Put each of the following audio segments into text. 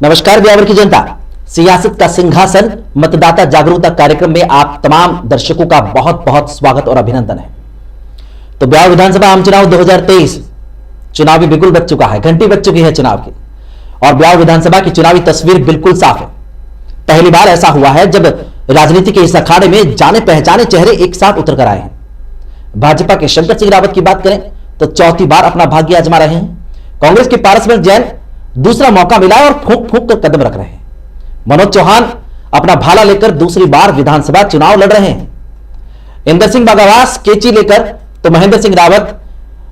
नमस्कार ब्यावर की जनता, सियासत का सिंहासन मतदाता जागरूकता कार्यक्रम में आप तमाम दर्शकों का बहुत बहुत स्वागत और अभिनंदन है। तो ब्यावर विधानसभा आम चुनाव 2023 चुनावी बिगुल बज चुका है, घंटी बज चुकी है चुनाव की, और ब्यावर विधानसभा की चुनावी तस्वीर बिल्कुल साफ है। पहली बार ऐसा हुआ है जब राजनीति के इस अखाड़े में जाने पहचाने चेहरे एक साथ उतर कर आए हैं। भाजपा के शंकर सिंह रावत की बात करें तो चौथी बार अपना भाग्य आजमा रहे हैं। कांग्रेस के पारसमल जैन दूसरा मौका मिला और फूंक फूंक कर कदम रख रहे हैं। मनोज चौहान अपना भाला लेकर दूसरी बार विधानसभा चुनाव लड़ रहे हैं। इंदर सिंह बागावास केची लेकर तो महेंद्र सिंह रावत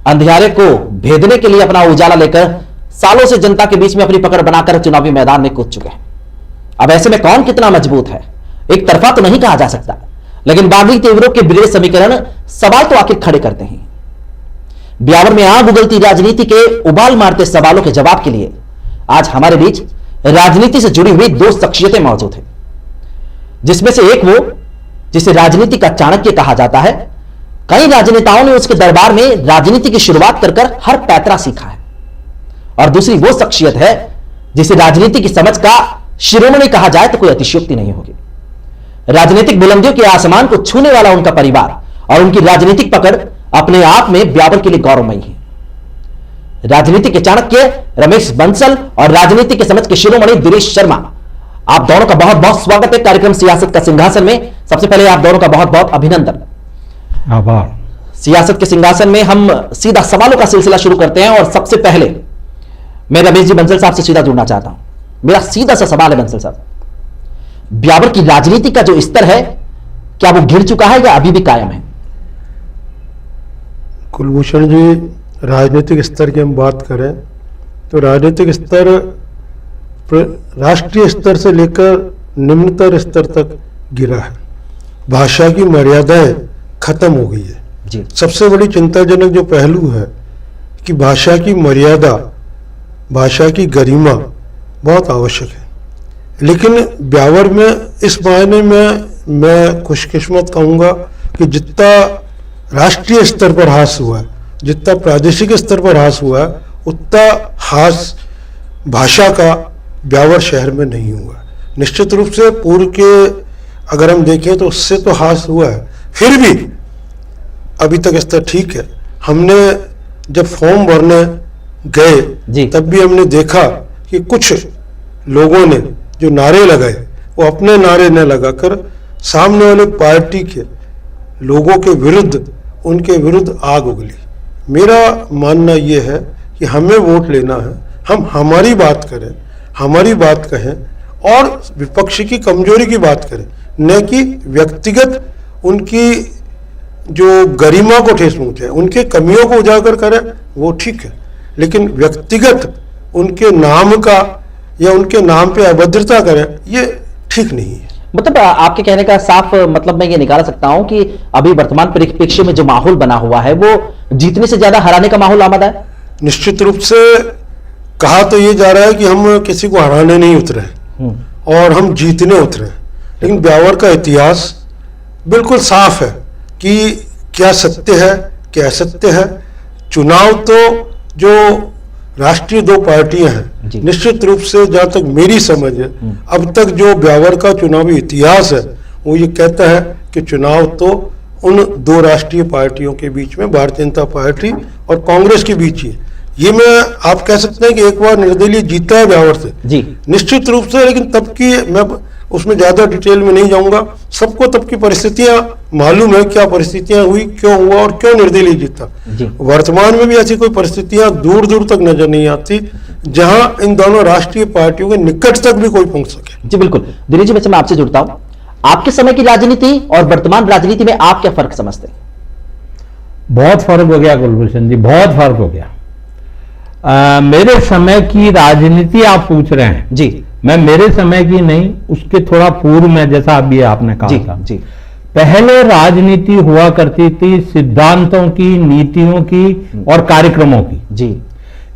अंधियारे को भेदने के लिए अपना उजाला लेकर सालों से जनता के बीच में अपनी पकड़ बनाकर चुनावी मैदान में कूद चुके हैं। अब ऐसे में कौन कितना मजबूत है, एक तरफा तो नहीं कहा जा सकता, लेकिन बागी तेवरों के बिगड़े समीकरण सवाल तो आखिर खड़े करते हैं। ब्यावर में आग उगलती राजनीति के उबाल मारते सवालों के जवाब के लिए आज हमारे बीच राजनीति से जुड़ी हुई दो शख्सियतें मौजूद हैं, जिसमें से एक वो जिसे राजनीति का चाणक्य कहा जाता है। कई राजनेताओं ने उसके दरबार में राजनीति की शुरुआत कर हर पैतरा सीखा है, और दूसरी वो शख्सियत है जिसे राजनीति की समझ का शिरोमणि कहा जाए तो कोई अतिशयोक्ति नहीं होगी। राजनीतिक बुलंदियों के आसमान को छूने वाला उनका परिवार और उनकी राजनीतिक पकड़ अपने आप में ब्यावर के लिए गौरवमयी है। राजनीति के चाणक्य रमेश बंसल और राजनीति के समझ के शिरोमणि दिनेश शर्मा, आप दोनों का बहुत बहुत स्वागत है कार्यक्रम सियासत का सिंहासन में। सबसे पहले आप दोनों का बहुत बहुत अभिनंदन, आभार। सियासत के सिंहासन में हम सीधा सवालों का सिलसिला शुरू करते हैं, और सबसे पहले मैं रमेश जी बंसल साहब से सीधा जुड़ना चाहता हूं। मेरा सीधा सा सवाल है बंसल साहब, ब्यावर की राजनीति का जो स्तर है क्या वो गिर चुका है या अभी भी कायम है? कुलभूषण जी, राजनीतिक स्तर की हम बात करें तो राजनीतिक स्तर राष्ट्रीय स्तर से लेकर निम्नतर स्तर तक गिरा है। भाषा की मर्यादाएं खत्म हो गई है जी। सबसे बड़ी चिंताजनक जो पहलू है कि भाषा की मर्यादा, भाषा की गरिमा बहुत आवश्यक है। लेकिन ब्यावर में इस मायने में मैं खुशकिस्मत कहूँगा कि जितना राष्ट्रीय स्तर पर हास हुआ है, जितना प्रादेशिक स्तर पर हास हुआ है, उतना हास भाषा का ब्यावर शहर में नहीं हुआ। निश्चित रूप से पूर्व के अगर हम देखें तो उससे तो हास हुआ है, फिर भी अभी तक स्तर ठीक है। हमने जब फॉर्म भरने गए तब भी हमने देखा कि कुछ लोगों ने जो नारे लगाए वो अपने नारे न लगाकर सामने वाले पार्टी के लोगों के विरुद्ध, उनके विरुद्ध आग उगली। मेरा मानना ये है कि हमें वोट लेना है, हम हमारी बात करें, हमारी बात कहें और विपक्ष की कमजोरी की बात करें, न कि व्यक्तिगत उनकी जो गरिमा को ठेस पहुंचे, उनके कमियों को उजागर करें, वो ठीक है, लेकिन व्यक्तिगत उनके नाम का या उनके नाम पे अभद्रता करें, ये ठीक नहीं है। मतलब आपके कहने का साफ मतलब मैं ये निकाल सकता हूं कि अभी वर्तमान परिप्रेक्ष्य में जो माहौल बना हुआ है वो जीतने से ज्यादा हराने का माहौल आमादा है। निश्चित रूप से कहा तो ये जा रहा है कि हम किसी को हराने नहीं उतरे और हम जीतने उतरे, लेकिन ब्यावर का इतिहास बिल्कुल साफ है कि क्या सत्य है क्या असत्य है। चुनाव तो जो राष्ट्रीय दो पार्टियां हैं, निश्चित रूप से जहां तक मेरी समझ है, अब तक जो ब्यावर का चुनावी इतिहास है वो ये कहता है कि चुनाव तो उन दो राष्ट्रीय पार्टियों के बीच में, भारतीय जनता पार्टी और कांग्रेस के बीच ही है। ये मैं आप कह सकते हैं कि एक बार निर्दलीय जीता है ब्यावर से जी, निश्चित रूप से, लेकिन तब की मैं उसमें ज्यादा डिटेल में नहीं जाऊंगा। सबको तब की परिस्थितियां मालूम है, क्या परिस्थितियां हुई, क्यों हुआ और क्यों निर्दलीय जीता। वर्तमान में भी ऐसी कोई परिस्थितियां दूर दूर तक नजर नहीं आती जहां इन दोनों राष्ट्रीय पार्टियों के निकट तक भी कोई पहुंच सके। जी बिल्कुल। दिनेश जी, वैसे मैं आपसे जुड़ता हूं, आपके समय की राजनीति और वर्तमान राजनीति में आप क्या फर्क समझते हैं? बहुत फर्क हो गया कुलभूषण जी, बहुत फर्क हो गया। मेरे समय की राजनीति आप पूछ रहे हैं जी, मैं मेरे समय की नहीं, उसके थोड़ा पूर्व में, जैसा अभी आपने कहा था जी। पहले राजनीति हुआ करती थी सिद्धांतों की, नीतियों की और कार्यक्रमों की जी।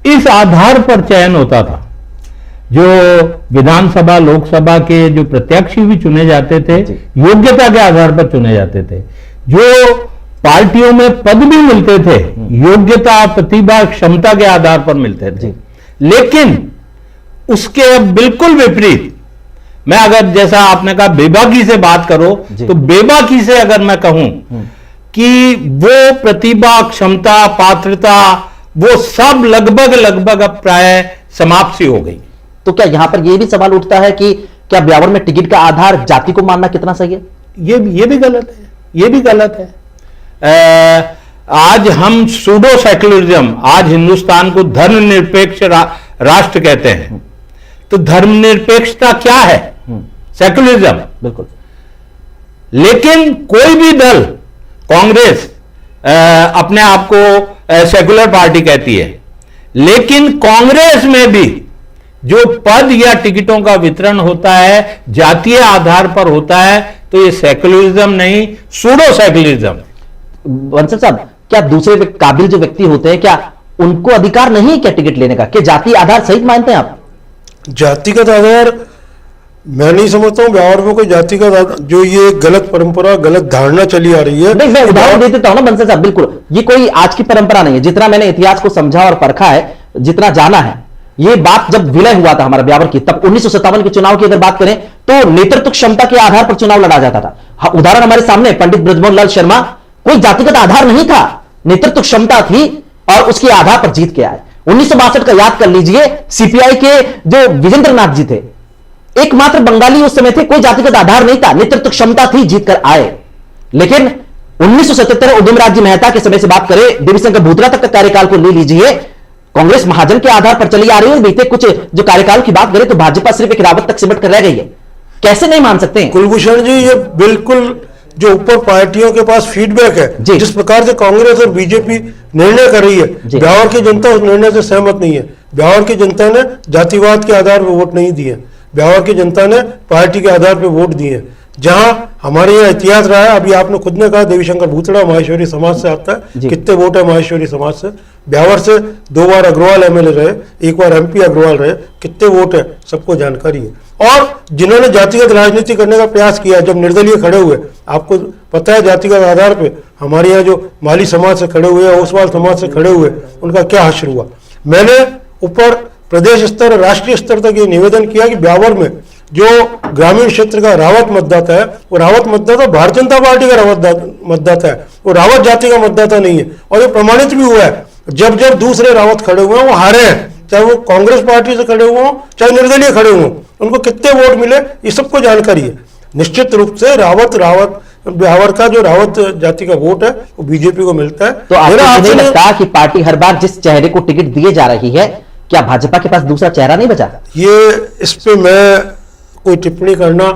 इस आधार पर चयन होता था। जो विधानसभा लोकसभा के जो प्रत्याशी भी चुने जाते थे योग्यता के आधार पर चुने जाते थे। जो पार्टियों में पद भी मिलते थे योग्यता, प्रतिभा, क्षमता के आधार पर मिलते थे। लेकिन उसके बिल्कुल विपरीत, मैं अगर जैसा आपने कहा बेबाकी से बात करो, तो बेबाकी से अगर मैं कहूं कि वो प्रतिभा, क्षमता, पात्रता, वो सब लगभग लगभग अब प्राय समाप्त सी हो गई। तो क्या यहां पर यह भी सवाल उठता है कि क्या ब्यावर में टिकट का आधार जाति को मानना कितना सही है? ये भी गलत है, ये भी गलत है। आज हम सूडो सेक्युलरिज्म, आज हिंदुस्तान को धर्मनिरपेक्ष राष्ट्र कहते हैं, तो धर्मनिरपेक्षता क्या है? सेक्युलरिज्म। बिल्कुल। लेकिन कोई भी दल, कांग्रेस अपने आप को सेक्युलर पार्टी कहती है, लेकिन कांग्रेस में भी जो पद या टिकटों का वितरण होता है जातीय आधार पर होता है, तो ये सेक्युलरिज्म नहीं, सूडो सेक्युलरिज्म। बंसल साहब, क्या दूसरे काबिल जो व्यक्ति होते हैं, क्या उनको अधिकार नहीं है क्या टिकट लेने का? क्या जातीय आधार सही मानते हैं आप? जातिगत आधार मैं नहीं समझता हूं ब्यावर में कोई जातिगत आधार, जो ये गलत परंपरा, गलत धारणा चली आ रही है। नहीं, मैं उदाहरण दे देता हूं ना बंसल साहब, बिल्कुल ये कोई आज की परंपरा नहीं है। जितना मैंने इतिहास को समझा और परखा है, जितना जाना है, ये बात जब विलय हुआ था हमारा ब्यावर की, तब 1957 के चुनाव की अगर बात करें तो नेतृत्व क्षमता के आधार पर चुनाव लड़ा जाता था। उदाहरण हमारे सामने पंडित ब्रजमोहन लाल शर्मा, कोई जातिगत आधार नहीं था, नेतृत्व क्षमता थी और उसके आधार पर जीत के आए। 1962 का याद कर लीजिए, सीपीआई के जो विजेंद्र नाथ जी थे, एकमात्र बंगाली उस समय थे, कोई जातिगत आधार नहीं था, नेतृत्व क्षमता थी, जीत कर आए। लेकिन 1977 उदयमराज जी मेहता के समय से बात करें, देवीशंकर भूतरा तक का कार्यकाल को ले लीजिए, कांग्रेस महाजन के आधार पर चली आ रही है। बीते कुछ जो कार्यकाल की बात करें तो भाजपा सिर्फ एक रावत तक सिमट कर रह गई है। कैसे नहीं मान सकते? कुलभूषण जी, ये बिल्कुल जो ऊपर पार्टियों के पास फीडबैक है, जिस प्रकार से कांग्रेस और बीजेपी निर्णय कर रही है, ब्यावर की जनता उस निर्णय से सहमत नहीं है। ब्यावर की जनता ने जातिवाद के आधार पर वोट नहीं दिए, ब्यावर की जनता ने पार्टी के आधार पर वोट दिए। जहां हमारे यहाँ इतिहास रहा है, अभी आपने खुद ने कहा देवीशंकर भूतड़ा माहेश्वरी समाज से आता है, कितने वोट है माहेश्वरी समाज से? ब्यावर से 2 बार अग्रवाल एमएलए रहे, 1 बार एमपी अग्रवाल रहे, कितने वोट है सबको जानकारी है। और जिन्होंने जातिगत राजनीति करने का प्रयास किया, जब निर्दलीय खड़े हुए, आपको पता है जातिगत आधार पे हमारे यहाँ जो माली समाज से खड़े हुए, ओसवाल समाज से खड़े हुए, उनका क्या हश्र हुआ। मैंने ऊपर प्रदेश स्तर, राष्ट्रीय स्तर तक ये निवेदन किया कि ब्यावर में जो ग्रामीण क्षेत्र का रावत मतदाता है, वो रावत मतदाता भारतीय जनता पार्टी का रावत मतदाता है, वो रावत जाति का मतदाता नहीं है। और ये प्रमाणित भी हुआ है, जब जब दूसरे रावत खड़े हुए हैं वो हारे हैं, चाहे वो कांग्रेस पार्टी से खड़े हुए हों, चाहे निर्दलीय खड़े हुए हों, उनको कितने वोट मिले ये सबको जानकारी है। निश्चित रूप से ब्यावर का जो रावत जाति का वोट है वो बीजेपी को मिलता है। तो आपको नहीं लगता कि पार्टी हर बार जिस चेहरे को टिकट दिए जा रही है, क्या भाजपा के पास दूसरा चेहरा नहीं बचा? ये इस पे मैं कोई टिप्पणी करना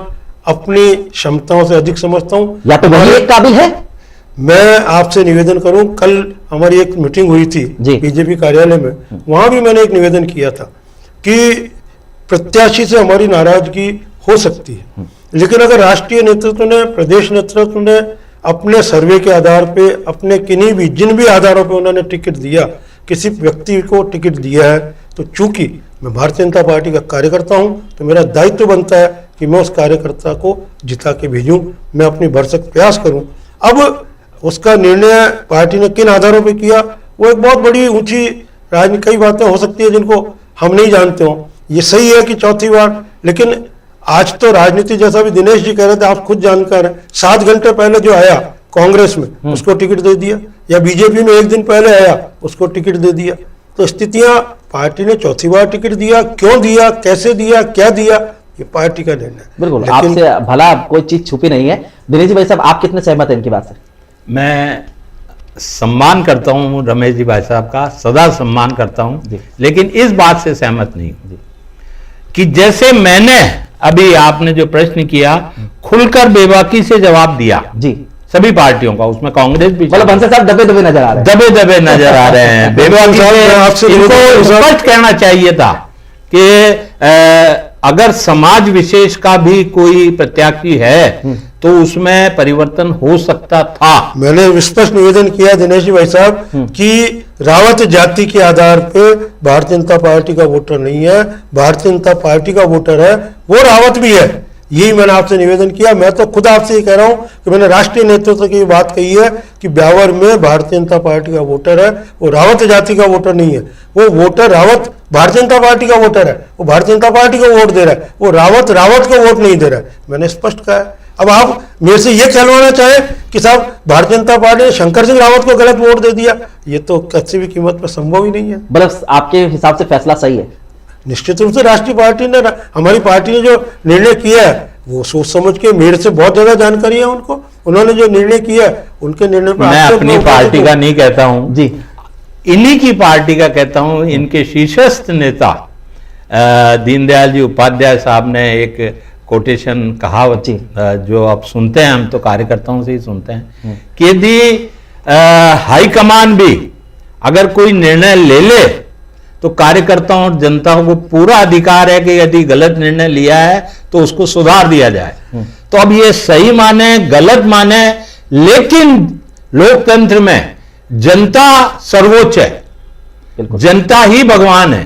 अपनी क्षमताओं से अधिक समझता हूं। या तो वही एक काबिल है। मैं आपसे निवेदन करूं, कल हमारी एक मीटिंग हुई थी बीजेपी कार्यालय में, वहां भी मैंने एक निवेदन किया था कि प्रत्याशी से हमारी नाराजगी हो सकती है, लेकिन अगर राष्ट्रीय नेतृत्व ने, प्रदेश नेतृत्व ने अपने सर्वे के आधार पे, अपने किन्हीं भी जिन भी आधारों पे उन्होंने टिकट दिया, किसी व्यक्ति को टिकट दिया है, तो चूंकि मैं भारतीय जनता पार्टी का कार्यकर्ता हूं, तो मेरा दायित्व बनता है कि मैं उस कार्यकर्ता को जिता के भेजूं, मैं अपनी भरसक प्रयास करूं। अब उसका निर्णय पार्टी ने किन आधारों पे किया, वो एक बहुत बड़ी ऊंची राजनीति, कई बातें हो सकती है जिनको हम नहीं जानते हो। ये सही है कि चौथी बार, लेकिन आज तो राजनीति, जैसा भी दिनेश जी कह रहे थे, आप खुद जानकार हैं, 7 घंटे पहले जो आया कांग्रेस में उसको टिकट दे दिया, या बीजेपी में 1 दिन पहले आया उसको टिकट दे दिया। तो स्थितियां, पार्टी ने चौथी बार टिकट दिया, क्यों दिया, कैसे दिया, क्या दिया, ये पार्टी का निर्णय। बिल्कुल, आपसे भला कोई चीज छुपी नहीं है। दिनेश जी भाई साहब, आप कितने सहमत हैं इनकी बात से? मैं सम्मान करता हूं रमेश जी भाई साहब का, सदा सम्मान करता हूं, लेकिन इस बात से सहमत नहीं कि जैसे मैंने अभी आपने जो प्रश्न किया, खुलकर बेबाकी से जवाब दिया जी सभी पार्टियों का, उसमें कांग्रेस भी, मतलब बंसल साहब दबे दबे नजर आ रहे हैं, दबे दबे नजर आ रहे हैं। बेबाकी से इनको स्पष्ट कहना चाहिए था कि अगर समाज विशेष का भी कोई प्रत्याशी है तो उसमें परिवर्तन हो सकता था। मैंने स्पष्ट निवेदन किया दिनेश जी भाई साहब कि रावत जाति के आधार पे भारतीय जनता पार्टी का वोटर नहीं है, भारतीय जनता पार्टी का वोटर है, वो रावत भी है, यही मैंने आपसे निवेदन किया। मैं तो खुद आपसे ये कह रहा हूं कि मैंने राष्ट्रीय नेतृत्व की बात कही है कि ब्यावर में भारतीय जनता पार्टी का वोटर है, वो रावत जाति का वोटर नहीं है। वो वोटर रावत भारतीय जनता पार्टी का वोटर है, वो भारतीय जनता पार्टी को वोट दे रहा है, वो रावत को वोट नहीं दे रहा है। मैंने स्पष्ट कहा है। अब आप मेरे से ये कहलवाना चाहे कि साहब भारतीय जनता पार्टी ने शंकर सिंह रावत को गलत वोट दे दिया, ये तो किसी भी कीमत पर संभव ही नहीं है। मतलब आपके हिसाब से फैसला सही है? निश्चित रूप से राष्ट्रीय पार्टी ने, हमारी पार्टी ने जो निर्णय किया है वो सोच समझ के, मेरे से बहुत ज्यादा जानकारी है उनको, उन्होंने जो निर्णय किया है उनके निर्णय पर मैं अपनी पार्टी का नहीं कहता हूं जी, इन्हीं की पार्टी का कहता हूं। इनके शीर्षस्थ नेता दीनदयाल जी उपाध्याय साहब ने एक कोटेशन कहावत जो आप सुनते हैं, हम तो कार्यकर्ताओं से ही सुनते हैं कि यदि हाईकमान भी अगर कोई निर्णय ले तो कार्यकर्ताओं और जनता को पूरा अधिकार है कि यदि गलत निर्णय लिया है तो उसको सुधार दिया जाए। तो अब ये सही माने गलत माने, लेकिन लोकतंत्र में जनता सर्वोच्च है, जनता ही भगवान है।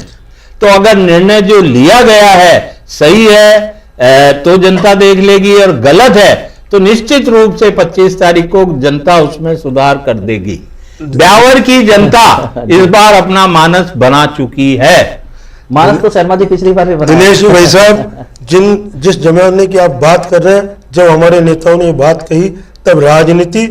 तो अगर निर्णय जो लिया गया है सही है तो जनता देख लेगी, और गलत है तो निश्चित रूप से 25 तारीख को जनता उसमें सुधार कर देगी। ब्यावर की जनता इस बार अपना मानस बना चुकी है। मानस तो शर्मा जी पिछली बार भी बनाया। दिनेश भाई साहब, जिस जमाने की आप बात कर रहे हैं, जब हमारे नेताओं ने ये बात कही तब राजनीति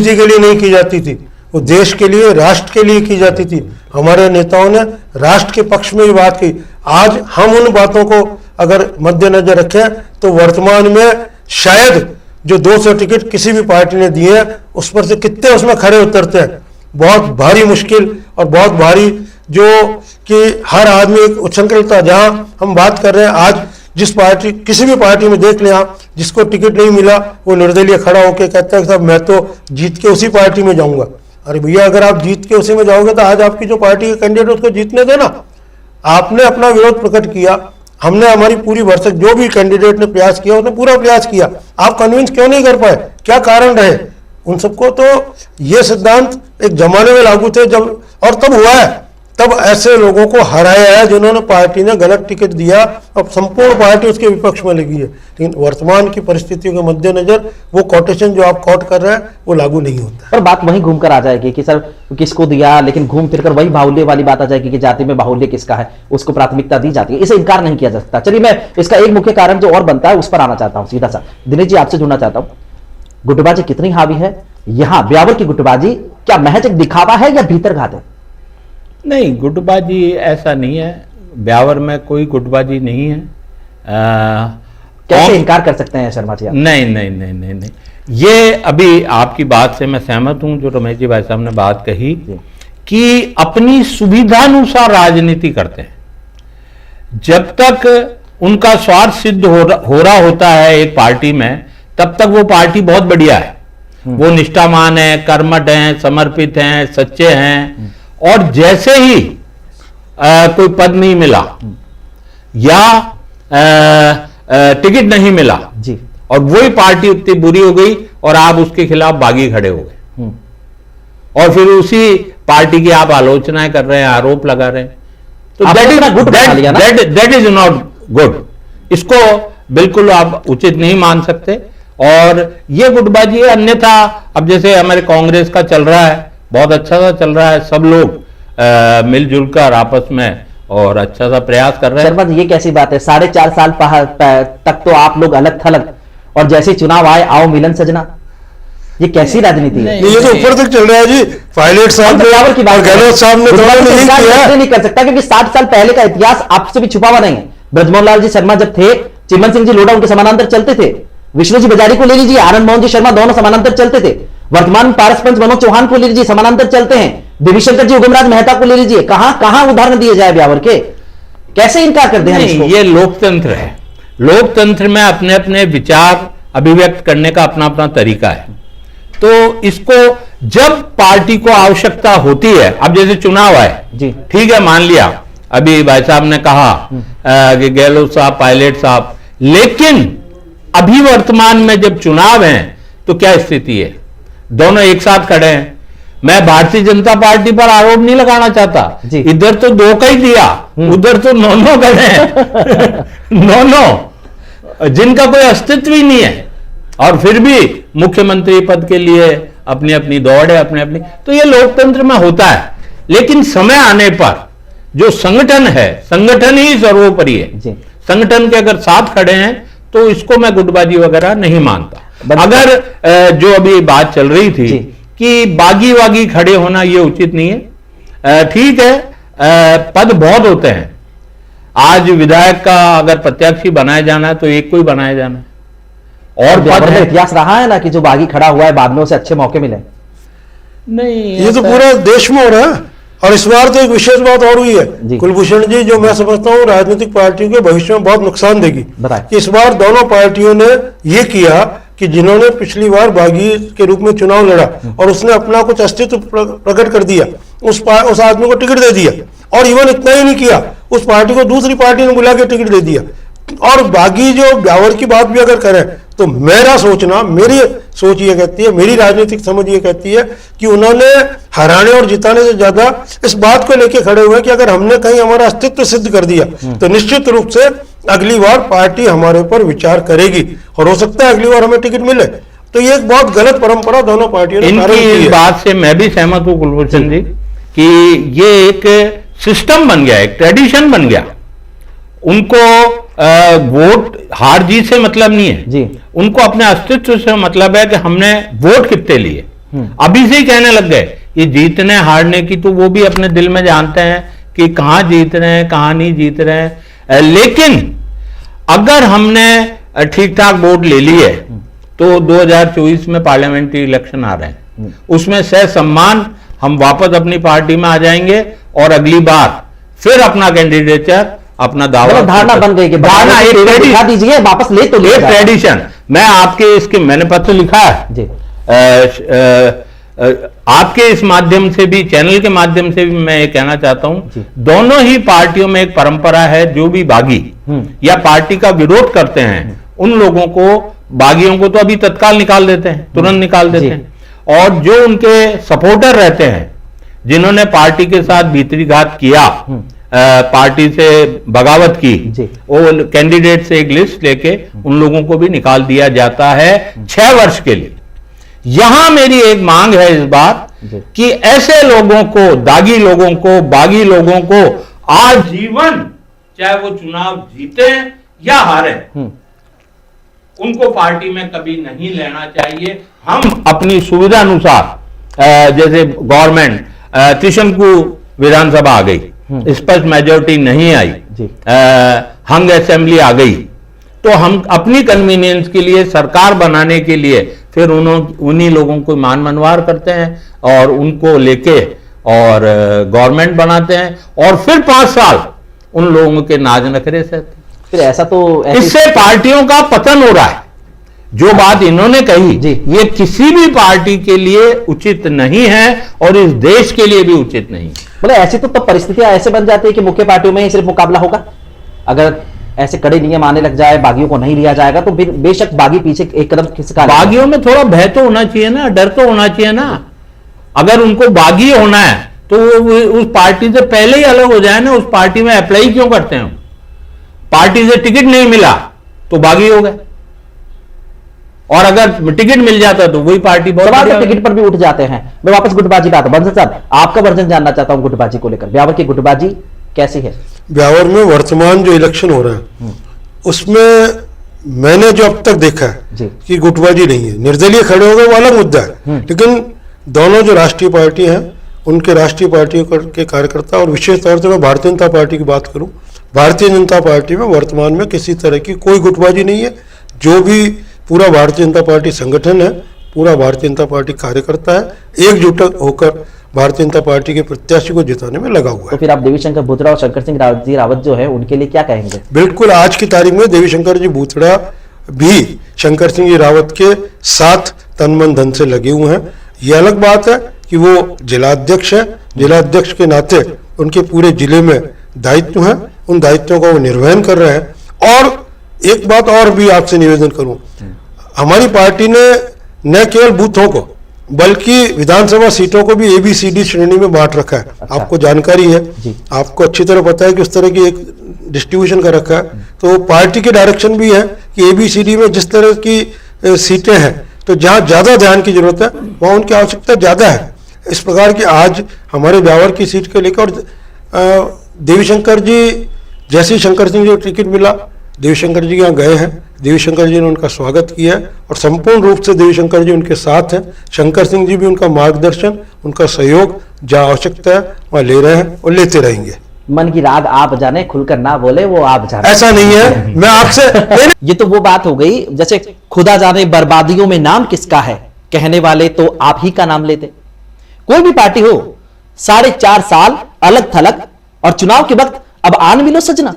के लिए नहीं की जाती थी, वो देश के लिए, राष्ट्र के लिए की जाती थी। हमारे नेताओं ने राष्ट्र के पक्ष में ये बात कही। आज हम उन बातों को अगर मद्देनजर रखें तो वर्तमान में शायद जो 200 टिकट किसी भी पार्टी ने दिए हैं उस पर से कितने उसमें खड़े उतरते हैं। बहुत भारी मुश्किल और बहुत भारी, जो कि हर आदमी एक उच्छृंखलता, जहां हम बात कर रहे हैं आज जिस पार्टी, किसी भी पार्टी में देख लें आप, जिसको टिकट नहीं मिला वो निर्दलीय खड़ा होकर कहता है कि साहब मैं तो जीत के उसी पार्टी में जाऊंगा। अरे भैया, अगर आप जीत के उसी में जाओगे तो आज आपकी जो पार्टी के कैंडिडेट उसको जीतने देना। आपने अपना विरोध प्रकट किया, हमने हमारी पूरी भरसक, जो भी कैंडिडेट ने प्रयास किया उसने पूरा प्रयास किया, आप कन्विंस क्यों नहीं कर पाए? क्या कारण रहे उन सबको? तो ये सिद्धांत एक जमाने में लागू थे जब, और तब हुआ है, तब ऐसे लोगों को हराया है जिन्होंने पार्टी ने गलत टिकट दिया, अब संपूर्ण पार्टी उसके विपक्ष में लगी है। लेकिन वर्तमान की परिस्थितियों के मद्देनजर वो कोटेशन जो आप कोट कर रहे हैं वो लागू नहीं होता। पर बात वहीं घूमकर आ जाएगी कि सर किसको दिया, लेकिन घूम फिरकर वही बाहुल्य वाली बात आ जाएगी कि जाति में बाहुल्य किसका है उसको प्राथमिकता दी जाती है। इसे इनकार नहीं किया जा सकता। चलिए, मैं इसका एक मुख्य कारण जो और बनता है उस पर आना चाहता हूं सीधा सा। दिनेश जी, आपसे जुड़ना चाहता हूं, गुटबाजी कितनी हावी है यहां? ब्यावर की गुटबाजी क्या महज एक दिखावा है या भीतरघात है? नहीं, गुटबाजी ऐसा नहीं है, ब्यावर में कोई गुटबाजी नहीं है। कैसे इनकार कर सकते हैं शर्मा जी आप? नहीं नहीं नहीं नहीं नहीं, ये अभी आपकी बात से मैं सहमत हूं जो रमेश जी भाई साहब ने बात कही कि अपनी सुविधानुसार राजनीति करते हैं। जब तक उनका स्वार्थ सिद्ध हो रहा होता है एक पार्टी में, तब तक वो पार्टी बहुत बढ़िया है, वो निष्ठावान है, कर्मठ हैं, समर्पित हैं, सच्चे हैं। और जैसे ही कोई पद नहीं मिला या टिकट नहीं मिला जी, और वही पार्टी उतनी बुरी हो गई और आप उसके खिलाफ बागी खड़े हो गए और फिर उसी पार्टी की आप आलोचनाएं कर रहे हैं, आरोप लगा रहे हैं, तो दैट इज नॉट गुड। इसको बिल्कुल आप उचित नहीं मान सकते। और ये गुटबाजी है। अन्यथा अब जैसे हमारे कांग्रेस का चल रहा है, बहुत अच्छा सा चल रहा है, सब लोग मिलजुल कर आपस में और अच्छा सा प्रयास कर रहे हैं। शर्मा जी, ये कैसी बात है? 4.5 साल तक तो आप लोग अलग थलग, और जैसे चुनाव आए आओ मिलन सजना, ये कैसी राजनीति है? ये तो ऊपर तक चल रहा है जी। पायलट साहब ने और गहलोत साहब ने दोनों ने नहीं किया। नहीं कर सकता क्योंकि 60 साल पहले का इतिहास आपसे भी छुपा हुआ नहीं है। ब्रजमोहन लाल जी शर्मा जब थे, चिमन सिंह जी लोढ़ा उनके समानांतर चलते थे, विष्णु जी बजारी को ले लीजिए, आनंद मोहन जी शर्मा दोनों समानांतर चलते थे, वर्तमान पारस पंच मनोज चौहान को ले लीजिए, समानांतर चलते हैं, देवीशंकर जी उगमराज मेहता को ले लीजिए, कहां उदाहरण दिए जाए ब्यावर के? कैसे इनकार कर दें? ये लोकतंत्र है। लोकतंत्र में अपने अपने विचार अभिव्यक्त करने का अपना अपना तरीका है। तो इसको जब पार्टी को आवश्यकता होती है, अब जैसे चुनाव आए जी, ठीक है, मान लिया अभी भाई साहब ने कहा कि गहलोत साहब, पायलट साहब, लेकिन अभी वर्तमान में जब चुनाव है तो क्या स्थिति है? दोनों एक साथ खड़े हैं। मैं भारतीय जनता पार्टी पर आरोप नहीं लगाना चाहता, इधर तो 2 का ही दिया, उधर तो 9 खड़े हैं 9। जिनका कोई अस्तित्व ही नहीं है और फिर भी मुख्यमंत्री पद के लिए अपनी अपनी दौड़ है, अपने अपनी, तो ये लोकतंत्र में होता है। लेकिन समय आने पर जो संगठन है, संगठन ही सर्वोपरि है। संगठन के अगर साथ खड़े हैं तो इसको मैं गुटबाजी वगैरह नहीं मानता। अगर जो अभी बात चल रही थी कि बागी वागी खड़े होना ये उचित नहीं है, ठीक है, पद बहुत होते हैं। आज विधायक का अगर प्रत्याशी बनाया जाना है तो एक को ही बनाया जाना है, और पद है। इतिहास रहा है ना कि जो बागी खड़ा हुआ है बाद में उसे अच्छे मौके मिले। नहीं, ये तो पूरा देश में हो रहा है। और इस बार तो एक विशेष बात और हुई है कुलभूषण जी, जो मैं समझता हूँ राजनीतिक पार्टियों के भविष्य में बहुत नुकसान देगी। कि इस बार दोनों पार्टियों ने ये किया कि जिन्होंने पिछली बार बागी के रूप में चुनाव लड़ा और उसने अपना कुछ अस्तित्व प्रकट कर दिया, उस आदमी को टिकट दे दिया। और इवन इतना ही नहीं किया, उस पार्टी को दूसरी पार्टी ने बुला के टिकट दे दिया। और बागी जो ब्यावर की बात भी अगर करें तो मेरी सोच ये कहती है, मेरी राजनीतिक समझ ये कहती है कि उन्होंने हराने और जिताने से ज्यादा इस बात को लेकर खड़े हुए कि अगर हमने कहीं हमारा अस्तित्व सिद्ध कर दिया तो निश्चित रूप से अगली बार पार्टी हमारे ऊपर विचार करेगी और हो सकता है अगली बार हमें टिकट मिले। तो ये एक बहुत गलत परंपरा दोनों पार्टियों ने इनकी बात से मैं भी सहमत हूं कुलभूषण जी कि ये एक सिस्टम बन गया, एक ट्रेडिशन बन गया। उनको वोट हार जीत से मतलब नहीं है जी, उनको अपने अस्तित्व से मतलब है कि हमने वोट कितने लिए। अभी से ही कहने लग गए ये जीतने हारने की तो वो भी अपने दिल में जानते हैं कि कहां जीत रहे हैं कहां नहीं जीत रहे हैं। लेकिन अगर हमने ठीक ठाक वोट ले लिए तो 2024 में पार्लियामेंट्री इलेक्शन आ रहे हैं, उसमें सह सम्मान हम वापस अपनी पार्टी में आ जाएंगे और अगली बार फिर अपना कैंडिडेचर अपना दावा, धारणा बन गई कि दिखा दीजिए वापस ले तो ले। ट्रेडिशन मैं आपके इसके मैंने पत्र लिखा है जी, आपके इस माध्यम से भी, चैनल के माध्यम से भी मैं ये कहना चाहता हूं, दोनों ही पार्टियों में एक परंपरा है, जो भी बागी या पार्टी का विरोध करते हैं उन लोगों को, बागियों को तो अभी तत्काल निकाल देते हैं, तुरंत निकाल देते हैं, और जो उनके सपोर्टर रहते हैं जिन्होंने पार्टी के साथ भीतरी घात किया, पार्टी से बगावत की, वो कैंडिडेट से एक लिस्ट लेके उन लोगों को भी निकाल दिया जाता है 6 वर्ष के लिए। यहां मेरी एक मांग है इस बार कि ऐसे लोगों को, दागी लोगों को, बागी लोगों को आजीवन, चाहे वो चुनाव जीते या हारे, उनको पार्टी में कभी नहीं लेना चाहिए। हम अपनी सुविधा अनुसार, जैसे गवर्नमेंट त्रिशंकु विधानसभा आ गई, स्पष्ट मेजोरिटी नहीं आई, हंग असेंबली आ गई, तो हम अपनी कन्वीनियंस के लिए, सरकार बनाने के लिए फिर उन्हीं लोगों को मान मनवार करते हैं और उनको लेके और गवर्नमेंट बनाते हैं और फिर 5 साल उन लोगों के नाज नखरे से। फिर ऐसा तो इससे पार्टियों का पतन हो रहा है। जो बात इन्होंने कही ये किसी भी पार्टी के लिए उचित नहीं है और इस देश के लिए भी उचित नहीं। मतलब ऐसी तो परिस्थितियां ऐसे बन जाती है कि मुख्य पार्टियों में ही सिर्फ मुकाबला होगा। अगर ऐसे कड़े नियम आने लग जाए, बागियों को नहीं लिया जाएगा तो फिर बेशक बागी पीछे एक कदम खिसका। बागियों में थोड़ा भय तो होना चाहिए ना, डर तो होना चाहिए ना। अगर उनको बागी होना है तो उस पार्टी से पहले ही अलग हो जाए ना। उस पार्टी में अप्लाई क्यों करते हैं? पार्टी से टिकट नहीं मिला तो बागी हो गए, और अगर टिकट मिल जाता तो वही पार्टी बहुत टिकट पर भी उठ जाते हैं। मैं वापस गुटबाजी पे आता हूं। बंसल साहब, आपका वर्जन जानना चाहता हूं गुटबाजी को लेकर। ब्यावर की गुटबाजी कैसी है? ब्यावर में वर्तमान जो इलेक्शन हो रहा है उसमें मैंने जो अब तक देखा है कि गुटबाजी नहीं है। निर्दलीय खड़े हो गए वो अलग मुद्दा है, लेकिन दोनों जो राष्ट्रीय पार्टी हैं उनके राष्ट्रीय पार्टियों के कार्यकर्ता, और विशेष तौर से मैं भारतीय जनता पार्टी की बात करूं, भारतीय जनता पार्टी में वर्तमान में किसी तरह की कोई गुटबाजी नहीं है। जो भी पूरा भारतीय जनता पार्टी संगठन है, पूरा भारतीय जनता पार्टी कार्यकर्ता है, एकजुट होकर भारतीय जनता पार्टी के प्रत्याशी को जिताने में लगा हुआ है। तो फिर आप देवीशंकर भूतड़ा और शंकर सिंह जी रावत जो है उनके लिए क्या कहेंगे? बिल्कुल, आज की तारीख में देवीशंकर जी भूतड़ा भी शंकर सिंह जी रावत के साथ तन मन धन से लगे हुए हैं। यह अलग बात है कि वो जिलाध्यक्ष है, जिलाध्यक्ष के नाते उनके पूरे जिले में दायित्व है, उन दायित्वों का वो निर्वहन कर रहे हैं। और एक बात और भी आपसे निवेदन करूं, हमारी पार्टी ने न केवल बूथों को बल्कि विधानसभा सीटों को भी ABCD श्रेणी में बांट रखा है। आपको जानकारी है, आपको अच्छी तरह पता है कि उस तरह की एक डिस्ट्रीब्यूशन कर रखा है, तो पार्टी की डायरेक्शन भी है कि ABCD में जिस तरह की सीटें हैं, तो जहाँ ज़्यादा ध्यान की जरूरत है वहाँ उनकी आवश्यकता ज़्यादा है। इस प्रकार की आज हमारे ब्यावर की सीट को लेकर देवीशंकर जी, जैसे शंकर सिंह जी को टिकट मिला, देवीशंकर जी यहाँ गए हैं, देवीशंकर जी ने उनका स्वागत किया है और संपूर्ण रूप से देवीशंकर जी उनके साथ हैं। शंकर सिंह जी भी उनका मार्गदर्शन, उनका सहयोग जहाँ आवश्यकता है वहाँ ले रहे हैं और लेते रहेंगे। मन की राग आप जाने, खुलकर ना बोले वो आप जाने। ऐसा नहीं है, मैं आपसे ये तो वो बात हो गई, जैसे खुदा जाने बर्बादियों में नाम किसका है, कहने वाले तो आप ही का नाम लेते। कोई भी पार्टी हो, 4.5 साल अलग थलग और चुनाव के वक्त अब आन मिलो सजना।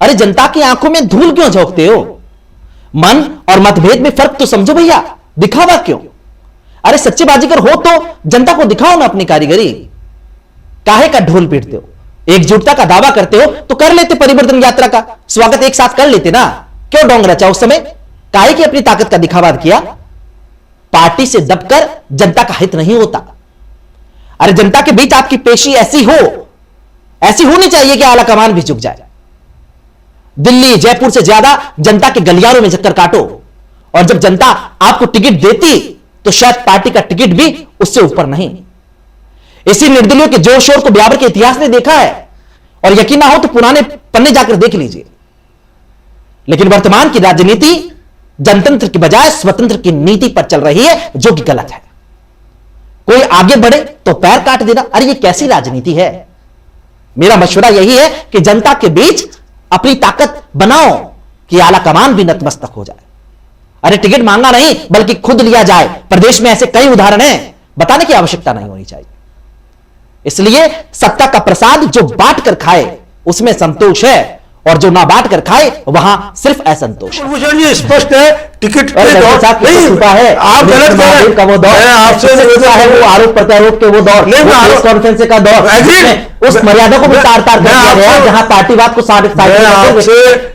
अरे जनता की आंखों में धूल क्यों झोंकते हो? मन और मतभेद में फर्क तो समझो भैया, दिखावा क्यों? अरे सच्चे बाजीगर हो तो जनता को दिखाओ ना अपनी कारीगरी। काहे का ढोल पीटते हो? एकजुटता का दावा करते हो तो कर लेते परिवर्तन यात्रा का स्वागत एक साथ कर लेते ना। क्यों डोंग रचा उस समय? काहे की अपनी ताकत का दिखावा किया? पार्टी से दबकर जनता का हित नहीं होता। अरे जनता के बीच आपकी पेशी ऐसी होनी चाहिए कि आला कमान भी झुक जाए। दिल्ली जयपुर से ज्यादा जनता के गलियारों में चक्कर काटो, और जब जनता आपको टिकट देती तो शायद पार्टी का टिकट भी उससे ऊपर नहीं। इसी निर्दलियों के जोर शोर को ब्यावर के इतिहास ने देखा है, और यकीन ना हो तो पुराने पन्ने जाकर देख लीजिए। लेकिन वर्तमान की राजनीति जनतंत्र की बजाय स्वतंत्र की नीति पर चल रही है, जो कि गलत है। कोई आगे बढ़े तो पैर काट देना। अरे ये कैसी राजनीति है? मेरा मशवरा यही है कि जनता के बीच अपनी ताकत बनाओ कि आला कमान भी नतमस्तक हो जाए। अरे टिकट मांगा नहीं बल्कि खुद लिया जाए। प्रदेश में ऐसे कई उदाहरण हैं, बताने की आवश्यकता नहीं होनी चाहिए। इसलिए सत्ता का प्रसाद जो बांट कर खाए उसमें संतोष है, और जो ना बांट कर खाए वहां सिर्फ असंतोष है। भूषण जी स्पष्ट है, टिकट पे नहीं, आप गलत कह रहे हैं। का वो दौर आपसे है, वो आरोप प्रत्यारोप के वो दौर, कॉन्फ्रेंस का दौर, उस मर्यादा को भी तार-तार कर दिया गया जहां पार्टीवाद को साबित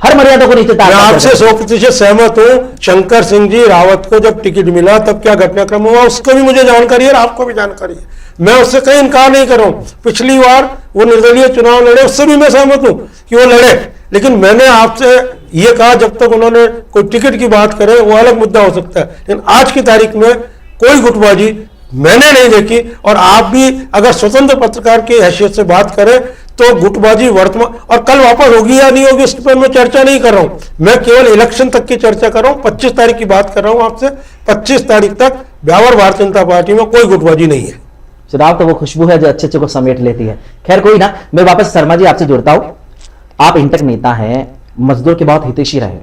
हर मर्यादा को नीचे तार। आपसे 100% सहमत हूं। शंकर सिंह जी रावत को जब टिकट मिला तब क्या घटनाक्रम हुआ उसको भी मुझे जानकारी है और आपको भी जानकारी है। मैं उससे कहीं इनकार नहीं कर रहा हूं। पिछली बार वो निर्दलीय चुनाव लड़े, उससे भी मैं सहमत हूं कि वो लड़े, लेकिन मैंने आपसे ये कहा जब तक उन्होंने कोई टिकट की बात करे वो अलग मुद्दा हो सकता है, लेकिन आज की तारीख में कोई गुटबाजी मैंने नहीं देखी। और आप भी अगर स्वतंत्र पत्रकार की हैसियत से बात करें तो गुटबाजी वर्तमान और कल वापस होगी या नहीं होगी उस पर मैं चर्चा नहीं कर रहा हूं। मैं केवल इलेक्शन तक की चर्चा कर रहा हूं। 25 तारीख की बात कर रहा हूं आपसे। 25 तारीख तक ब्यावर भारतीय जनता पार्टी में कोई गुटबाजी नहीं है। चुनाव तो वो खुशबू है जो अच्छे को समेट लेती है। खैर कोई ना, मैं वापस शर्मा जी आपसे जुड़ता हूं। आप इंटक नेता हैं, मजदूर के बहुत हितैषी रहे।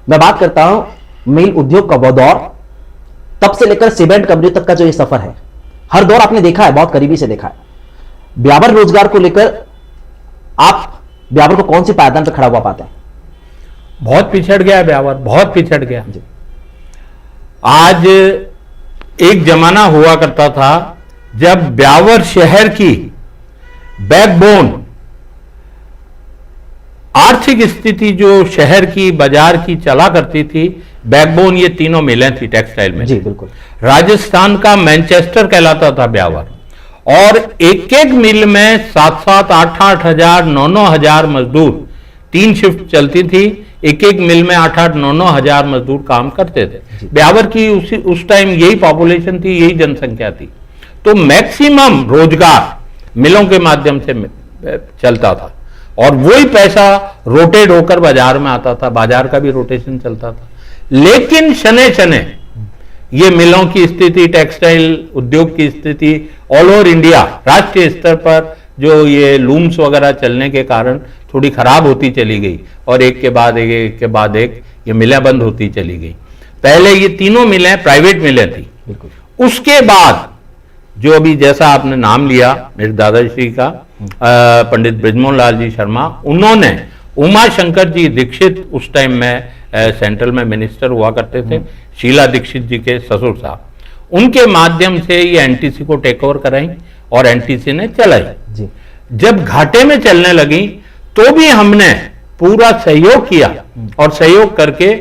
मैं बात करता हूं मिल उद्योग का वो दौर, तब से लेकर सीमेंट कंपनी तक का जो ये सफर है, हर दौर आपने देखा है, बहुत करीबी से देखा है। ब्यावर रोजगार को लेकर आप ब्यावर को कौन सी पायदान पर खड़ा हुआ पाते हैं? बहुत पिछड़ गया है ब्यावर, बहुत पिछड़ गया। आज एक जमाना हुआ करता था जब ब्यावर शहर की बैकबोन आर्थिक स्थिति जो शहर की बाजार की चला करती थी, बैकबोन ये तीनों मिलें थी टेक्सटाइल में। जी बिल्कुल। राजस्थान का मैनचेस्टर कहलाता था ब्यावर, और एक एक मिल में 7-7, 8-8 हजार, 9-9 हजार मजदूर, 3 शिफ्ट चलती थी। एक एक मिल में 8-8, 9-9 हजार मजदूर काम करते थे। ब्यावर की उस टाइम यही पॉपुलेशन थी, यही जनसंख्या थी। तो मैक्सिमम रोजगार मिलों के माध्यम से चलता था, और वही पैसा रोटेट होकर बाजार में आता था, बाजार का भी रोटेशन चलता था। लेकिन शने शने ये मिलों की स्थिति, टेक्सटाइल उद्योग की स्थिति ऑल ओवर इंडिया, राष्ट्रीय स्तर पर जो ये लूम्स वगैरह चलने के कारण थोड़ी खराब होती चली गई, और एक के बाद एक ये मिलें बंद होती चली गई। पहले ये तीनों मिलें प्राइवेट मिलें थी। उसके बाद जो अभी जैसा आपने नाम लिया मेरे दादाश्री का, पंडित बृजमोहन लाल जी शर्मा, उन्होंने उमा शंकर जी दीक्षित उस टाइम में सेंट्रल में मिनिस्टर हुआ करते थे, शीला दीक्षित जी के ससुर साहब, उनके माध्यम से ये एनटीसी को टेक ओवर कराई और एनटीसी ने चलाई जी। जब घाटे में चलने लगी तो भी हमने पूरा सहयोग किया और सहयोग करके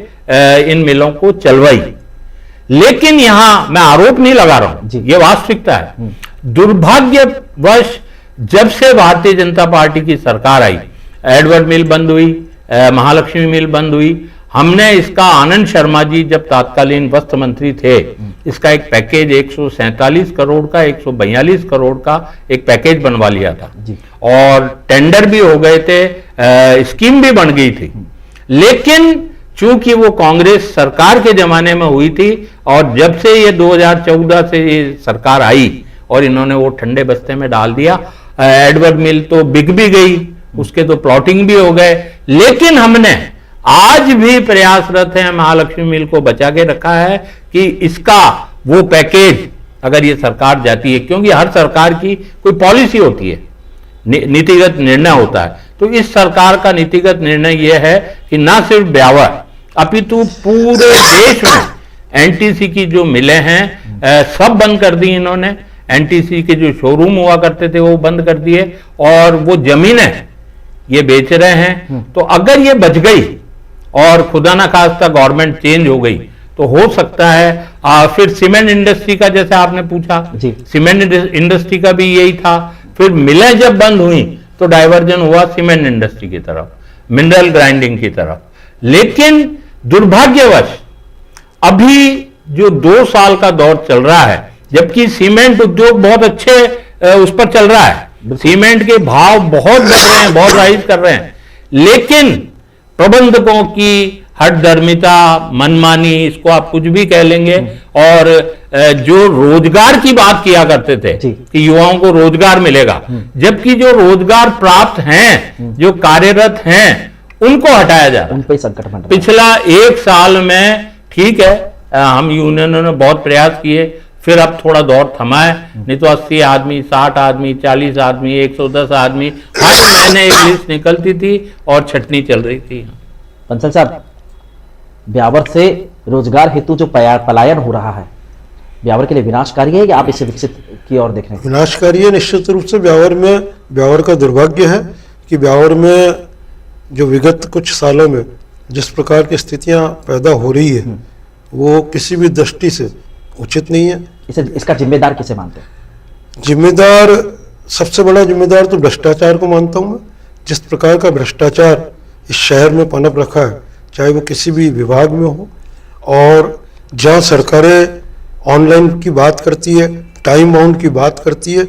इन मिलों को चलवाई। लेकिन यहां मैं आरोप नहीं लगा रहा हूं, यह वास्तविकता है। दुर्भाग्यवश जब से भारतीय जनता पार्टी की सरकार आई, एडवर्ड मिल बंद हुई, महालक्ष्मी मिल बंद हुई। हमने इसका आनंद शर्मा जी जब तत्कालीन वस्त्र मंत्री थे, इसका एक पैकेज 147 करोड़ का 142 करोड़ का एक पैकेज बनवा लिया था और टेंडर भी हो गए थे, स्कीम भी बन गई थी। लेकिन चूंकि वो कांग्रेस सरकार के जमाने में हुई थी और जब से ये 2014 से ये सरकार आई और इन्होंने वो ठंडे बस्ते में डाल दिया, एडवर्ड मिल तो बिक भी गई, उसके तो प्लॉटिंग भी हो गए। लेकिन हमने आज भी प्रयासरत है, महालक्ष्मी मिल को बचा के रखा है कि इसका वो पैकेज अगर ये सरकार जाती है, क्योंकि हर सरकार की कोई पॉलिसी होती है, नीतिगत निर्णय होता है। तो इस सरकार का नीतिगत निर्णय यह है कि ना सिर्फ ब्यावर अपितु पूरे देश में एनटीसी की जो मिलें हैं सब बंद कर दी इन्होंने। एनटीसी के जो शोरूम हुआ करते थे वो बंद कर दिए और वो जमीनें ये बेच रहे हैं। तो अगर ये बच गई और खुदा ना खास्ता गवर्नमेंट चेंज हो गई तो हो सकता है फिर सीमेंट इंडस्ट्री का, जैसे आपने पूछा, सीमेंट इंडस्ट्री का भी यही था। फिर मिलें जब बंद हुई तो डाइवर्जन हुआ सीमेंट इंडस्ट्री की तरफ, मिनरल ग्राइंडिंग की तरफ। लेकिन दुर्भाग्यवश अभी जो 2 साल का दौर चल रहा है, जबकि सीमेंट उद्योग बहुत अच्छे उस पर चल रहा है, सीमेंट के भाव बहुत बढ़ रहे हैं, बहुत राइज कर रहे हैं, लेकिन प्रबंधकों की हठधर्मिता, मनमानी, इसको आप कुछ भी कह लेंगे, और जो रोजगार की बात किया करते थे कि युवाओं को रोजगार मिलेगा, जबकि जो रोजगार प्राप्त हैं, जो कार्यरत हैं, उनको हटाया जा रहा है। उन पे संकट बन रहा है। पिछला 1 साल में ठीक है, हम यूनियनों ने बहुत प्रयास किए, फिर अब थोड़ा दौर थमा है, नहीं तो 80 आदमी, 60 आदमी, 40 आदमी, 110 आदमी हर महीने एक लिस्ट निकलती थी और छटनी चल रही थी। बंसल साहब, ब्यावर से रोजगार हेतु जो पलायन हो रहा है, ब्यावर के लिए विनाशकारी है या आप इसे विकसित की ओर देख रहे हैं? विनाशकारी है निश्चित रूप से। ब्यावर का दुर्भाग्य है कि ब्यावर में जो विगत कुछ सालों में जिस प्रकार की स्थितियां पैदा हो रही है वो किसी भी दृष्टि से उचित नहीं है। इसका जिम्मेदार किसे मानते हैं? जिम्मेदार, सबसे बड़ा जिम्मेदार तो भ्रष्टाचार को मानता हूं मैं। जिस प्रकार का भ्रष्टाचार इस शहर में पनप रखा है, चाहे वो किसी भी विभाग में हो, और जहां सरकारें ऑनलाइन की बात करती है, टाइम बाउंड की बात करती है,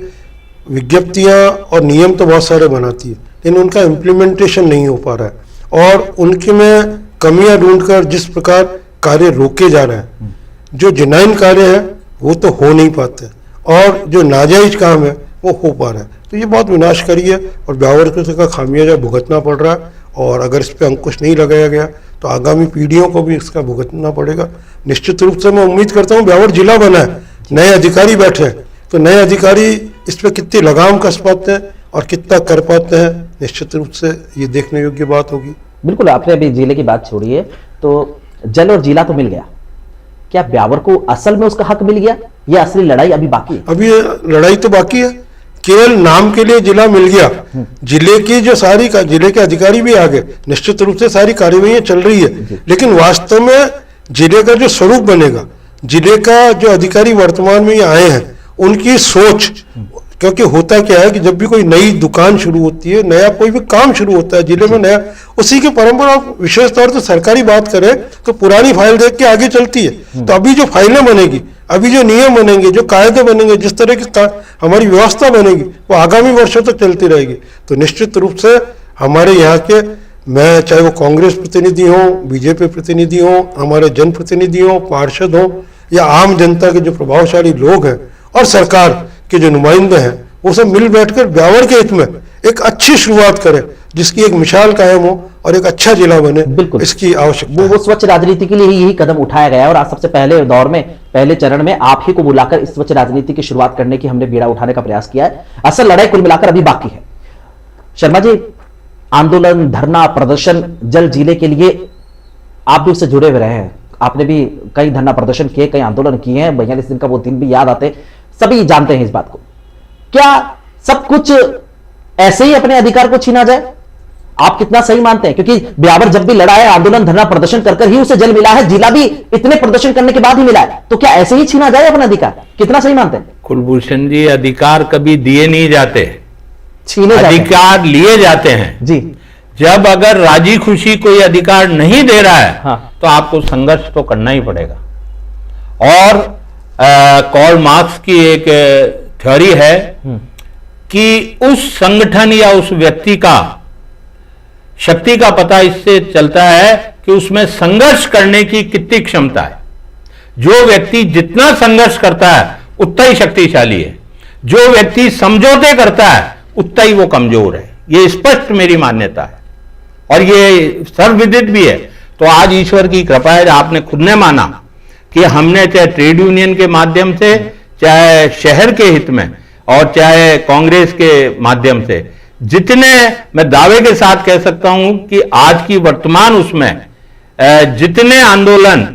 विज्ञप्तियां और नियम तो बहुत सारे बनाती है, लेकिन उनका इम्प्लीमेंटेशन नहीं हो पा रहा है और उनके में कमियां ढूंढकर जिस प्रकार कार्य रोके जा रहे हैं, जो जेन्युइन कार्य है वो तो हो नहीं पाते और जो नाजायज काम है वो हो पा रहा है। तो ये बहुत विनाशकारी है और ब्यावर का खामियाजा भुगतना पड़ रहा है, और अगर इस पर अंकुश नहीं लगाया गया तो आगामी पीढ़ियों को भी इसका भुगतना पड़ेगा। निश्चित रूप से मैं उम्मीद करता हूँ, ब्यावर जिला बना है, नए अधिकारी बैठे हैं, तो नए अधिकारी इस पर कितनी लगाम कस पाते हैं और कितना कर पाते हैं, निश्चित रूप से ये देखने योग्य बात होगी। बिल्कुल, आपने अभी जिले की बात छोड़ी है, तो जल और जिला तो मिल गया, क्या ब्यावर को असल में उसका हक मिल गया या असली लड़ाई अभी बाकी है? अभी लड़ाई तो बाकी है, केवल नाम के लिए जिला मिल गया। जिले की जो सारी जिले के अधिकारी भी आ गए, निश्चित रूप से सारी कार्यवाही चल रही है, लेकिन वास्तव में जिले का जो स्वरूप बनेगा, जिले का जो अधिकारी वर्तमान में आए हैं उनकी सोच, क्योंकि होता क्या है कि जब भी कोई नई दुकान शुरू होती है, नया कोई भी काम शुरू होता है जिले में नया, उसी की परंपरा, विशेष तौर से सरकारी बात करें तो पुरानी फाइल देख के आगे चलती है। तो अभी जो फाइलें बनेगी, अभी जो नियम बनेंगे, जो कायदे बनेंगे, जिस तरह की हमारी व्यवस्था बनेगी, वो आगामी वर्षों तक चलती रहेगी। तो निश्चित रूप से हमारे यहाँ के, मैं चाहे वो कांग्रेस प्रतिनिधि हो, बीजेपी प्रतिनिधि हो, हमारे जनप्रतिनिधि हो, पार्षद हो, या आम जनता के जो प्रभावशाली लोग हैं और सरकार के जो नुमाइंदे हैं, वो सब मिल बैठकर ब्यावर के हित में एक अच्छी शुरुआत करें, जिसकी एक मिसाल कायम हो और एक अच्छा जिला बने। बिल्कुल, इसकी आवश्यकता वो स्वच्छ राजनीति के लिए यही कदम उठाया गया है और आज सबसे पहले दौर में, पहले चरण में आप ही को बुलाकर इस स्वच्छ राजनीति की शुरुआत करने की हमने बीड़ा उठाने का प्रयास किया है। असल लड़ाई कुल मिलाकर अभी बाकी है। शर्मा जी, आंदोलन, धरना, प्रदर्शन जल जिले के लिए आप भी उससे जुड़े हुए रहे हैं, आपने भी कई धरना प्रदर्शन किए, कई आंदोलन किए हैं, 42 दिन का वो दिन भी याद आते, सभी जानते हैं इस बात को। क्या सब कुछ ऐसे ही अपने अधिकार को छीना जाए? आप कितना सही मानते हैं? क्योंकि ब्यावर जब भी लड़ा है, आंदोलन, धरना, प्रदर्शन कर ही उसे जल मिला है, जिला भी इतने प्रदर्शन करने के बाद ही मिला है, तो क्या ऐसे ही छीना जाए अपना अधिकार? कितना सही मानते हैं? कुलभूषण जी, अधिकार कभी दिए नहीं जाते, छीने अधिकार लिए जाते हैं जी। जब अगर राजी खुशी कोई अधिकार नहीं दे रहा है, हाँ। तो आपको संघर्ष तो करना ही पड़ेगा। और कार्ल मार्क्स की एक थ्योरी है कि उस संगठन या उस व्यक्ति का शक्ति का पता इससे चलता है कि उसमें संघर्ष करने की कितनी क्षमता है। जो व्यक्ति जितना संघर्ष करता है उतना ही शक्तिशाली है, जो व्यक्ति समझौते करता है उतना ही वो कमजोर है। ये स्पष्ट मेरी मान्यता है और ये सर्वविदित भी है। तो आज ईश्वर की कृपा है, आपने खुद ने माना कि हमने चाहे ट्रेड यूनियन के माध्यम से, चाहे शहर के हित में और चाहे कांग्रेस के माध्यम से, जितने मैं दावे के साथ कह सकता हूं कि आज की वर्तमान उसमें जितने आंदोलन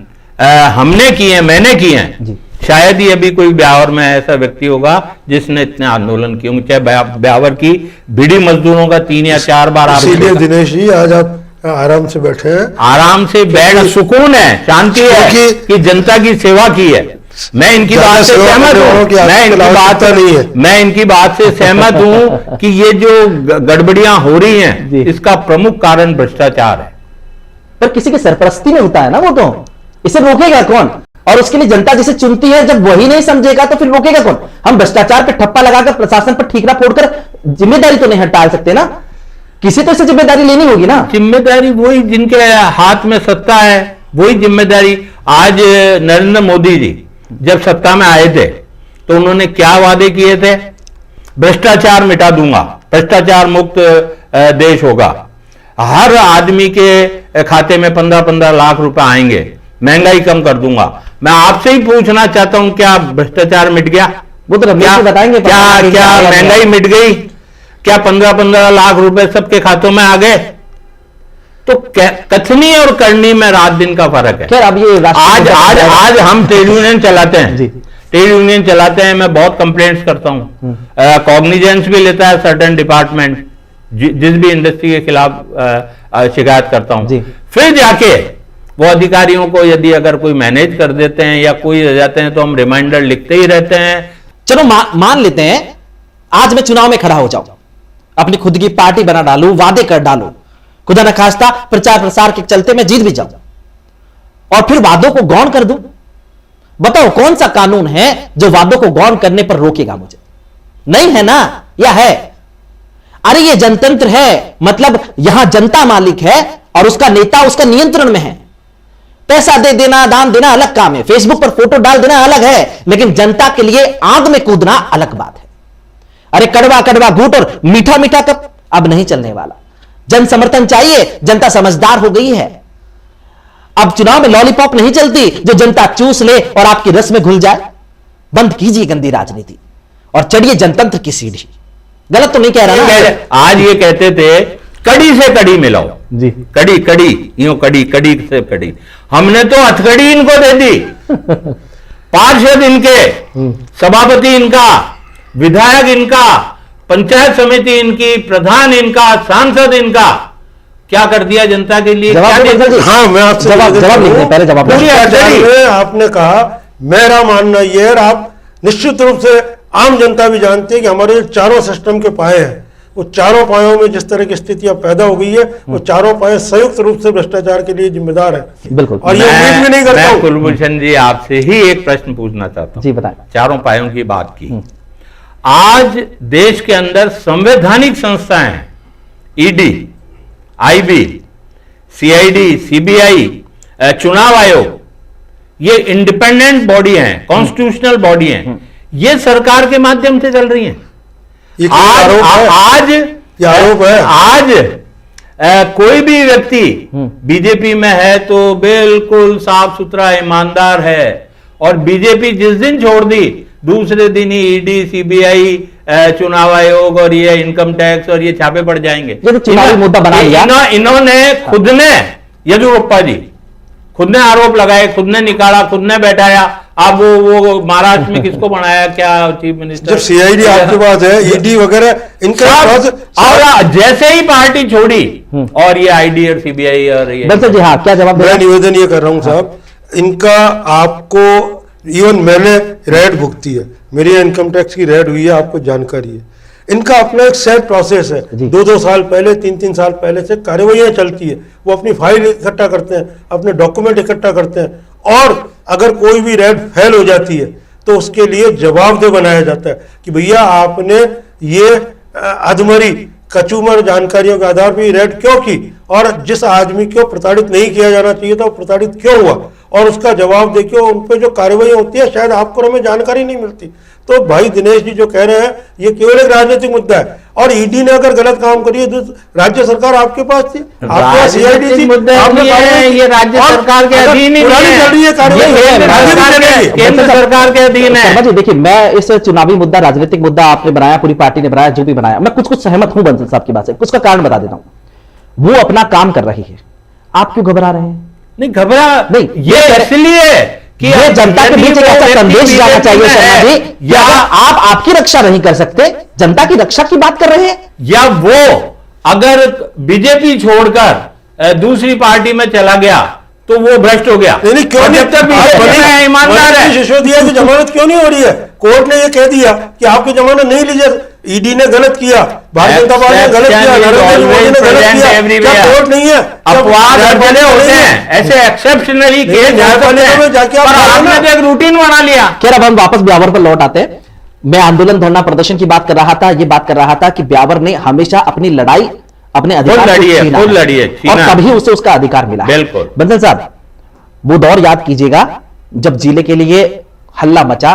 हमने किए, मैंने किए हैं, शायद ही अभी कोई ब्यावर में ऐसा व्यक्ति होगा जिसने इतने आंदोलन किए। चाहे ब्यावर की बीड़ी मजदूरों का 3 या 4 बार आप, इसीलिए दिनेश जी आज आप आराम से बैठे हैं, आराम से बैठ, सुकून है, शांति है कि जनता की सेवा की है। मैं इनकी बात से सहमत हूं, मैं इनकी बात से सहमत हूं कि ये जो गड़बड़ियां हो रही हैं इसका प्रमुख कारण भ्रष्टाचार है। पर किसी की सरपरस्ती में होता है ना वो, तो इसे रोकेगा कौन? और उसके लिए जनता जिसे चुनती है, जब वही नहीं समझेगा तो फिर रोकेगा कौन? हम भ्रष्टाचार पे ठप्पा लगाकर प्रशासन पर ठीकरा फोड़कर जिम्मेदारी तो नहीं हटा सकते ना, किसी तो इसे जिम्मेदारी लेनी होगी ना। जिम्मेदारी वही जिनके हाथ में सत्ता है, वही जिम्मेदारी। आज नरेंद्र मोदी जी जब सत्ता में आए थे तो उन्होंने क्या वादे किए थे? भ्रष्टाचार मिटा दूंगा, भ्रष्टाचार मुक्त देश होगा, हर आदमी के खाते में 15-15 लाख रुपए आएंगे, महंगाई कम कर दूंगा। मैं आपसे ही पूछना चाहता हूं, क्या भ्रष्टाचार मिट गया? वो तो क्या बताएंगे, क्या महंगाई मिट गई? क्या 15-15 लाख रुपए सबके खातों में आ गए? तो कथनी और करनी में रात दिन का फर्क है। अब ये आज हम ट्रेड यूनियन चलाते हैं, ट्रेड यूनियन चलाते हैं, मैं बहुत कंप्लेंट्स करता हूं, कॉग्निजेंस भी लेता है सर्टेन डिपार्टमेंट, जिस भी इंडस्ट्री के खिलाफ शिकायत करता हूं, फिर जाके वो अधिकारियों को यदि अगर कोई मैनेज कर देते हैं या कोई रह जाते हैं तो हम रिमाइंडर लिखते ही रहते हैं। चलो मान लेते हैं आज मैं चुनाव में खड़ा हो जाऊं, अपनी खुद की पार्टी बना डालूं, वादे कर डालूं, खुदा न खास्ता प्रचार प्रसार के चलते मैं जीत भी जाऊं और फिर वादों को गौण कर दूं। बताओ कौन सा कानून है जो वादों को गौण करने पर रोकेगा मुझे? नहीं है ना, या है? अरे ये जनतंत्र है, मतलब यहां जनता मालिक है और उसका नेता उसका नियंत्रण में है। पैसा दे देना, दान देना अलग काम है, फेसबुक पर फोटो डाल देना अलग है, लेकिन जनता के लिए आग में कूदना अलग बात है। अरे कड़वा कड़वा घूट और मीठा मीठा कप अब नहीं चलने वाला। जन समर्थन चाहिए, जनता समझदार हो गई है। अब चुनाव में लॉलीपॉप नहीं चलती जो जनता चूस ले और आपकी रस में घुल जाए। बंद कीजिए गंदी राजनीति और चढ़िए जनतंत्र की सीढ़ी। गलत तो नहीं कह रहा ना? आज ये कहते थे कड़ी से कड़ी मिलाओ जी, कड़ी कड़ी यूं कड़ी कड़ी से कड़ी, हमने तो हथकड़ी इनको दे दी। पार्षद इनके, सभापति इनका, विधायक इनका, पंचायत समिति इनकी, प्रधान इनका, सांसद इनका, क्या कर दिया जनता के लिए? हाँ, मैं आपसे जवाब लिखने पहले जवाब। आपने कहा, मेरा मानना यह है, आप निश्चित रूप से आम जनता भी जानती है कि हमारे चारों सिस्टम के पाए हैं, वो चारों पायों में जिस तरह की स्थितियां पैदा हो गई है, वो चारों पाए संयुक्त रूप से भ्रष्टाचार के लिए जिम्मेदार है। बिल्कुल। और ये उम्मीद भी नहीं करता हूं। कुलभूषण जी आपसे ही एक प्रश्न पूछना चाहता हूं। जी बताएं। चारों पायों की बात की, आज देश के अंदर संवैधानिक संस्थाएं हैं, ईडी, आईबी, सीआईडी, सीबीआई, चुनाव आयोग, ये इंडिपेंडेंट बॉडी हैं, कॉन्स्टिट्यूशनल बॉडी हैं, ये सरकार के माध्यम से चल रही हैं। आज कोई भी व्यक्ति बीजेपी में है तो बिल्कुल साफ सुथरा ईमानदार है, और बीजेपी जिस दिन छोड़ दी दूसरे दिन ही ईडी, सीबीआई, चुनाव आयोग और ये इनकम टैक्स और ये छापे पड़ जाएंगे। मुद्दा बना लिया इन्होंने खुद ने, येदियुरप्पा जी खुद ने आरोप लगाए, खुद ने निकाला, खुद ने बैठाया। अब वो महाराष्ट्र में किसको बनाया, क्या चीफ मिनिस्टर? जब सीआईडी आपके पास है, ईडी वगैरह, इनका और जैसे ही पार्टी छोड़ी और ये आईडी और सीबीआई और ये। जी हाँ, क्या जवाब? मैं निवेदन ये कर रहा हूं साहब, इनका आपको, इवन मैंने रेड भुगती है, मेरी इनकम टैक्स की रेड हुई है, आपको जानकारी है, इनका अपना एक सेट प्रोसेस है। जी। 2-2 साल पहले, 3-3 साल पहले से कार्यवाहियां चलती है। वो अपनी फाइल इकट्ठा करते हैं, अपने डॉक्यूमेंट इकट्ठा करते हैं, और अगर कोई भी रेड फेल हो जाती है तो उसके लिए जवाबदेह बनाया जाता है कि भैया आपने ये अधमरी कचूमर जानकारियों के आधार पर रेड क्यों की, और जिस आदमी को प्रताड़ित नहीं किया जाना चाहिए था वो प्रताड़ित क्यों हुआ, और उसका जवाब देखिए। उन पे जो कार्रवाई होती है शायद आपको और हमें जानकारी नहीं मिलती। तो भाई दिनेश जी जो कह रहे हैं ये केवल एक राजनीतिक मुद्दा है, और ईडी ने अगर गलत काम करी है तो राज्य सरकार आपके पास थी, आपके पास सीआईडी थी, ये राज्य सरकार के अधीन ही चल रही है कार्रवाई, केंद्र सरकार के अधीन है। शर्मा जी देखिए, मैं इस चुनावी मुद्दा, राजनीतिक मुद्दा आपने बनाया, पूरी पार्टी ने बनाया, जो भी बनाया, मैं कुछ सहमत हूं बंसल साहब की बात से। कुछ का कारण बता देता हूं। वो अपना काम कर रही है, आप क्यों घबरा रहे हैं? नहीं घबरा नहीं, ये इसलिए कि ये जनता के बीच एक ऐसा संदेश जाना चाहिए शर्मा जी, या आप आपकी रक्षा नहीं कर सकते, जनता की रक्षा की बात कर रहे हैं, या वो अगर बीजेपी छोड़कर दूसरी पार्टी में चला गया तो वो भ्रष्ट हो गया। नहीं क्यों नहीं, जब तक बीजेपी में ईमानदार है। सिसोदिया की जमानत क्यों नहीं हो रही है? कोर्ट ने ये कह दिया कि आपकी जमानत नहीं ली जाए। ईडी ने गलत किया, भारतीय जनता पार्टी ने गलत किया, नरेंद्र मोदी ने गलत किया, क्या कोर्ट नहीं है? अपवाद बने होते हैं, ऐसे एक्सेप्शनली केस जाके आपने तो एक रूटीन बना लिया। खैर अब हम वापस ब्यावर पर लौट आते हैं। मैं आंदोलन धरना प्रदर्शन की बात कर रहा था, ये बात कर रहा था कि ब्यावर ने हमेशा अपनी लड़ाई अपने अधिकार को छीना है, और तभी उसे उसका अधिकार मिला। बिल्कुल बंसल साहब, वो दौर याद कीजिएगा जब जिले के लिए हल्ला मचा,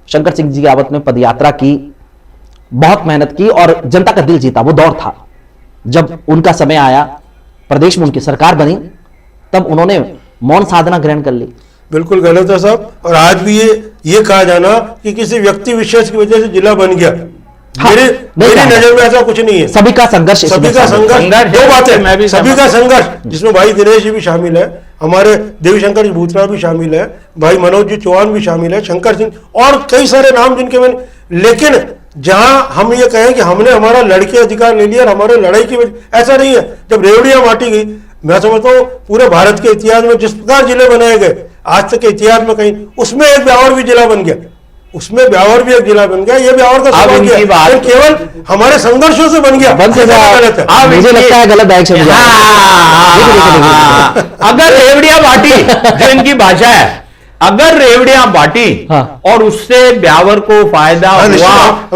शंकर सिंह जी रावत ने पदयात्रा की, बहुत मेहनत की और जनता का दिल जीता। वो दौर था जब उनका समय आया, प्रदेश में उनकी सरकार बनी, तब उन्होंने मौन साधना ग्रहण कर ली। बिल्कुल गलत है साहब। और आज भी ये कहा जाना कि किसी व्यक्ति विशेष की वजह से जिला बन गया, हाँ, मेरी नजर में ऐसा कुछ नहीं है। सभी का संघर्ष, सभी का संघर्ष, दो बातें, सभी का संघर्ष, जिसमें भाई दिनेश जी भी शामिल है, हमारे देवीशंकर जी भूतरा भी शामिल है, भाई मनोज जी चौहान भी शामिल है, शंकर सिंह और कई सारे नाम जिनके मैंने, लेकिन जहां हम ये कहें कि हमने हमारा लड़के अधिकार ले लिया और हमारे लड़ाई की वजह, ऐसा नहीं है। जब रेवड़ियां बांटी गई, मैं समझता हूं पूरे भारत के इतिहास में जिस प्रकार जिले बनाए गए आज तक के इतिहास में कहीं, उसमें एक ब्यावर भी जिला बन गया, उसमें ब्यावर भी एक जिला बन गया। ये ब्यावर का सौभाग्य केवल हमारे संघर्षों से बन गया। गलत है, मुझे लगता है गलत है। अगर रेवड़ियां बांटी, जो इनकी भाषा है, अगर रेवड़ियां बांटी और उससे ब्यावर को फायदा हुआ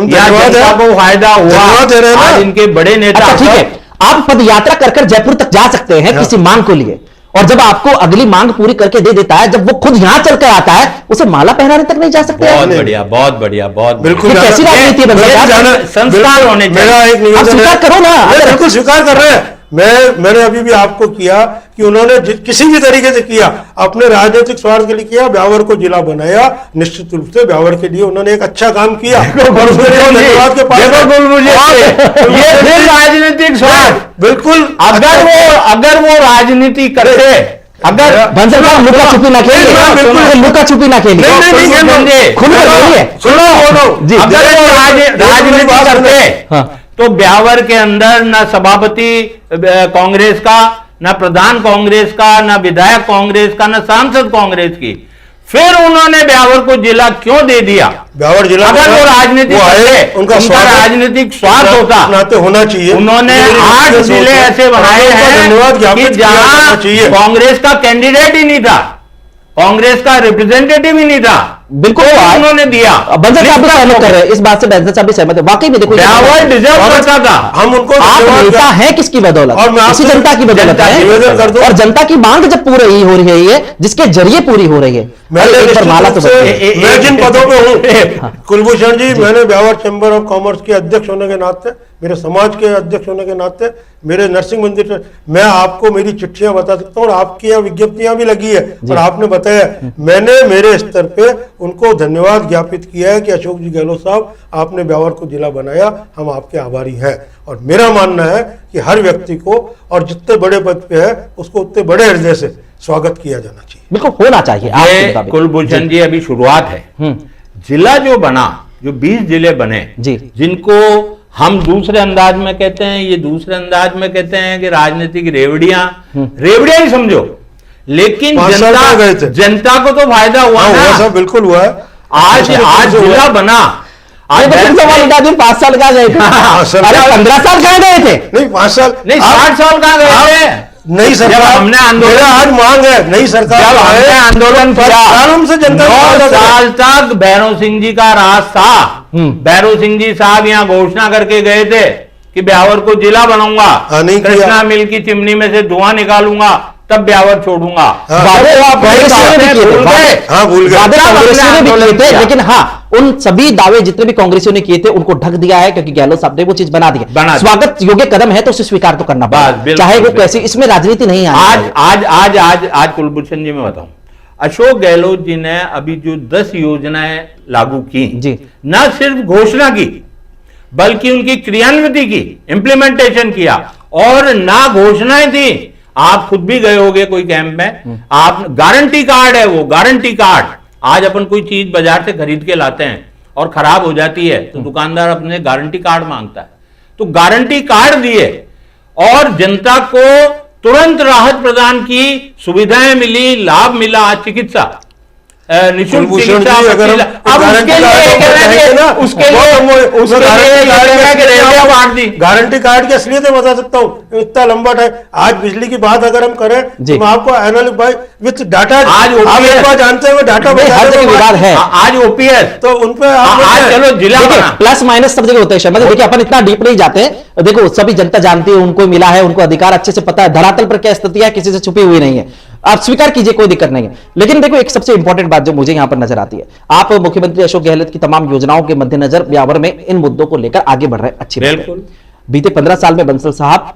या जनता को फायदा हुआ, आज इनके बड़े नेता, ठीक है, आप पदयात्रा कर जयपुर तक जा सकते हैं किसी मांग को लिए, और जब आपको अगली मांग पूरी करके दे देता है, जब वो खुद यहां चलकर आता है, उसे माला पहनाने तक नहीं जा सकते। बहुत बढ़िया, बहुत बढ़िया, बहुत बिल्कुल। कैसी राजनीति है? संस्कार होने चाहिए। मेरा एक निवेदन है, स्वीकार करो ना। बिल्कुल स्वीकार कर रहे हैं। मैंने अभी भी आपको किया कि उन्होंने किसी भी तरीके से किया, अपने राजनीतिक स्वार्थ के लिए किया, ब्यावर को जिला बनाया, निश्चित रूप से ब्यावर के लिए उन्होंने एक अच्छा काम किया और उसके लिए धन्यवाद के पास। ये फिर राजनीतिक स्वार्थ, बिल्कुल। अगर वो राजनीति करते, अगर बंसल साहब लुका छुपी ना खेलिए, लुका छुपी ना खेलिए, जी, अगर वो राजनीति करते तो ब्यावर के अंदर न सभापति कांग्रेस का, न प्रधान कांग्रेस का, न विधायक कांग्रेस का, न सांसद कांग्रेस की, फिर उन्होंने ब्यावर को जिला क्यों दे दिया? ब्यावर जिला अगर वो राजनीति करते, उनका राजनीतिक स्वार्थ होता, होना चाहिए। उन्होंने 8 जिले ऐसे बनाए हैं कि जहां कांग्रेस का कैंडिडेट ही नहीं था, कांग्रेस का रिप्रेजेंटेटिव ही नहीं था, बिल्कुल उन्होंने दिया। बंसल साहब भी सहमत कर रहे हैं इस बात से, बंसल साहब भी सहमत है। वाकई में देखो, ब्यावर डिजर्व करता था। हम उनको आप नेता हैं किसकी बदौलत? और इसी जनता की बदौलत है, और जनता की मांग जब पूरी हो रही है, जिसके जरिए पूरी हो रही है, माला तो मैं जिन पदों पे हूँ कुलभूषण जी, मैंने ब्यावर चैम्बर ऑफ कॉमर्स के अध्यक्ष होने के नाते, मेरे समाज के अध्यक्ष होने के नाते, मेरे नरसिंह मंदिर, मैं आपको मेरी चिट्ठियां बता सकता हूँ और आपकी यहाँ विज्ञप्तियां भी लगी है और आपने बताया, मैंने मेरे स्तर पे उनको धन्यवाद ज्ञापित किया है कि अशोक जी गहलोत साहब, आपने ब्यावर को जिला बनाया, हम आपके आभारी हैं। और मेरा मानना है कि हर व्यक्ति को, और जितने बड़े पद पे है उसको उतने बड़े हृदय से स्वागत किया जाना चाहिए, बिल्कुल होना चाहिए। कुलभूषण जी अभी शुरुआत है, जिला जो बना, जो 20 जिले बने जी, जिनको हम दूसरे अंदाज में कहते हैं, ये दूसरे अंदाज में कहते हैं कि राजनीतिक रेवड़ियां ही समझो, लेकिन जनता को तो फायदा हुआ ना। सब बिल्कुल हुआ है। आज जिला बना, आज सवाल उठा दिए, 5 साल कहाँ गए थे? अरे 15 साल कहाँ गए थे? नहीं 5 साल नहीं, 60 साल कहाँ गए थे? नई सरकार, हमने आंदोलन, मेरा आज मांग है नई सरकार, जब हमने आंदोलन किया, आराम से जनता 9 साल तक भैरव सिंह जी का राज था। भैरव सिंह जी साहब यहाँ घोषणा करके गए थे कि ब्यावर को जिला बनाऊंगा, नहीं किया। कृष्णा मिल की चिमनी में से धुआं निकालूंगा, तब ब्यावर छोड़ूंगा। वादे आप कांग्रेसियों ने भी किए थे, हाँ भूल गए, वादे कांग्रेसियों ने भी किए थे, लेकिन हाँ उन सभी दावे जितने भी कांग्रेसियों ने किए थे उनको ढक दिया है, क्योंकि गहलोत साहब ने वो चीज बना दी है। स्वागत योग्य कदम है तो उसे स्वीकार तो करना पड़ेगा, चाहे वो कैसे, इसमें राजनीति नहीं है। आज कुलभूषण जी मैं बताऊं, अशोक गहलोत जी ने अभी जो 10 योजनाएं लागू की जी, न सिर्फ घोषणा की बल्कि उनकी क्रियान्विति की, इंप्लीमेंटेशन किया। और ना घोषणाएं थी, आप खुद भी गए होंगे कोई कैंप में, आप गारंटी कार्ड है, वो गारंटी कार्ड। आज अपन कोई चीज बाजार से खरीद के लाते हैं और खराब हो जाती है तो दुकानदार अपने गारंटी कार्ड मांगता है, तो गारंटी कार्ड दिए और जनता को तुरंत राहत प्रदान की, सुविधाएं मिली, लाभ मिला, चिकित्सा निःशुल्क चिकित्सा। अब उसके लिए बांट दी। गारंटी कार्ड की असलियत बता सकता हूँ, इतना लंबा टाइम। आज बिजली की बात अगर हम करें तो मैं आपको एनालिटिक बाय विद डाटा, आज आप जानते हैं डाटा हर जगह विवाद है। आज ओपीएस तो उन पे चलो जिला प्लस माइनस सब जगह होता है शर्मा जी। देखिए अपन इतना डीप नहीं जाते हैं, देखो सभी जनता जानती है, उनको मिला है, उनको अधिकार अच्छे से पता है, धरातल पर क्या स्थिति है किसी से छुपी हुई नहीं है, आप स्वीकार कीजिए, कोई दिक्कत नहीं है। लेकिन देखो एक सबसे इंपॉर्टेंट बात जो मुझे यहां पर नजर आती है, आप मुख्यमंत्री अशोक गहलोत की तमाम योजनाओं के मद्देनजर ब्यावर में इन मुद्दों को लेकर आगे बढ़ रहे हैं, अच्छी बात है। बीते 15 साल में बंसल साहब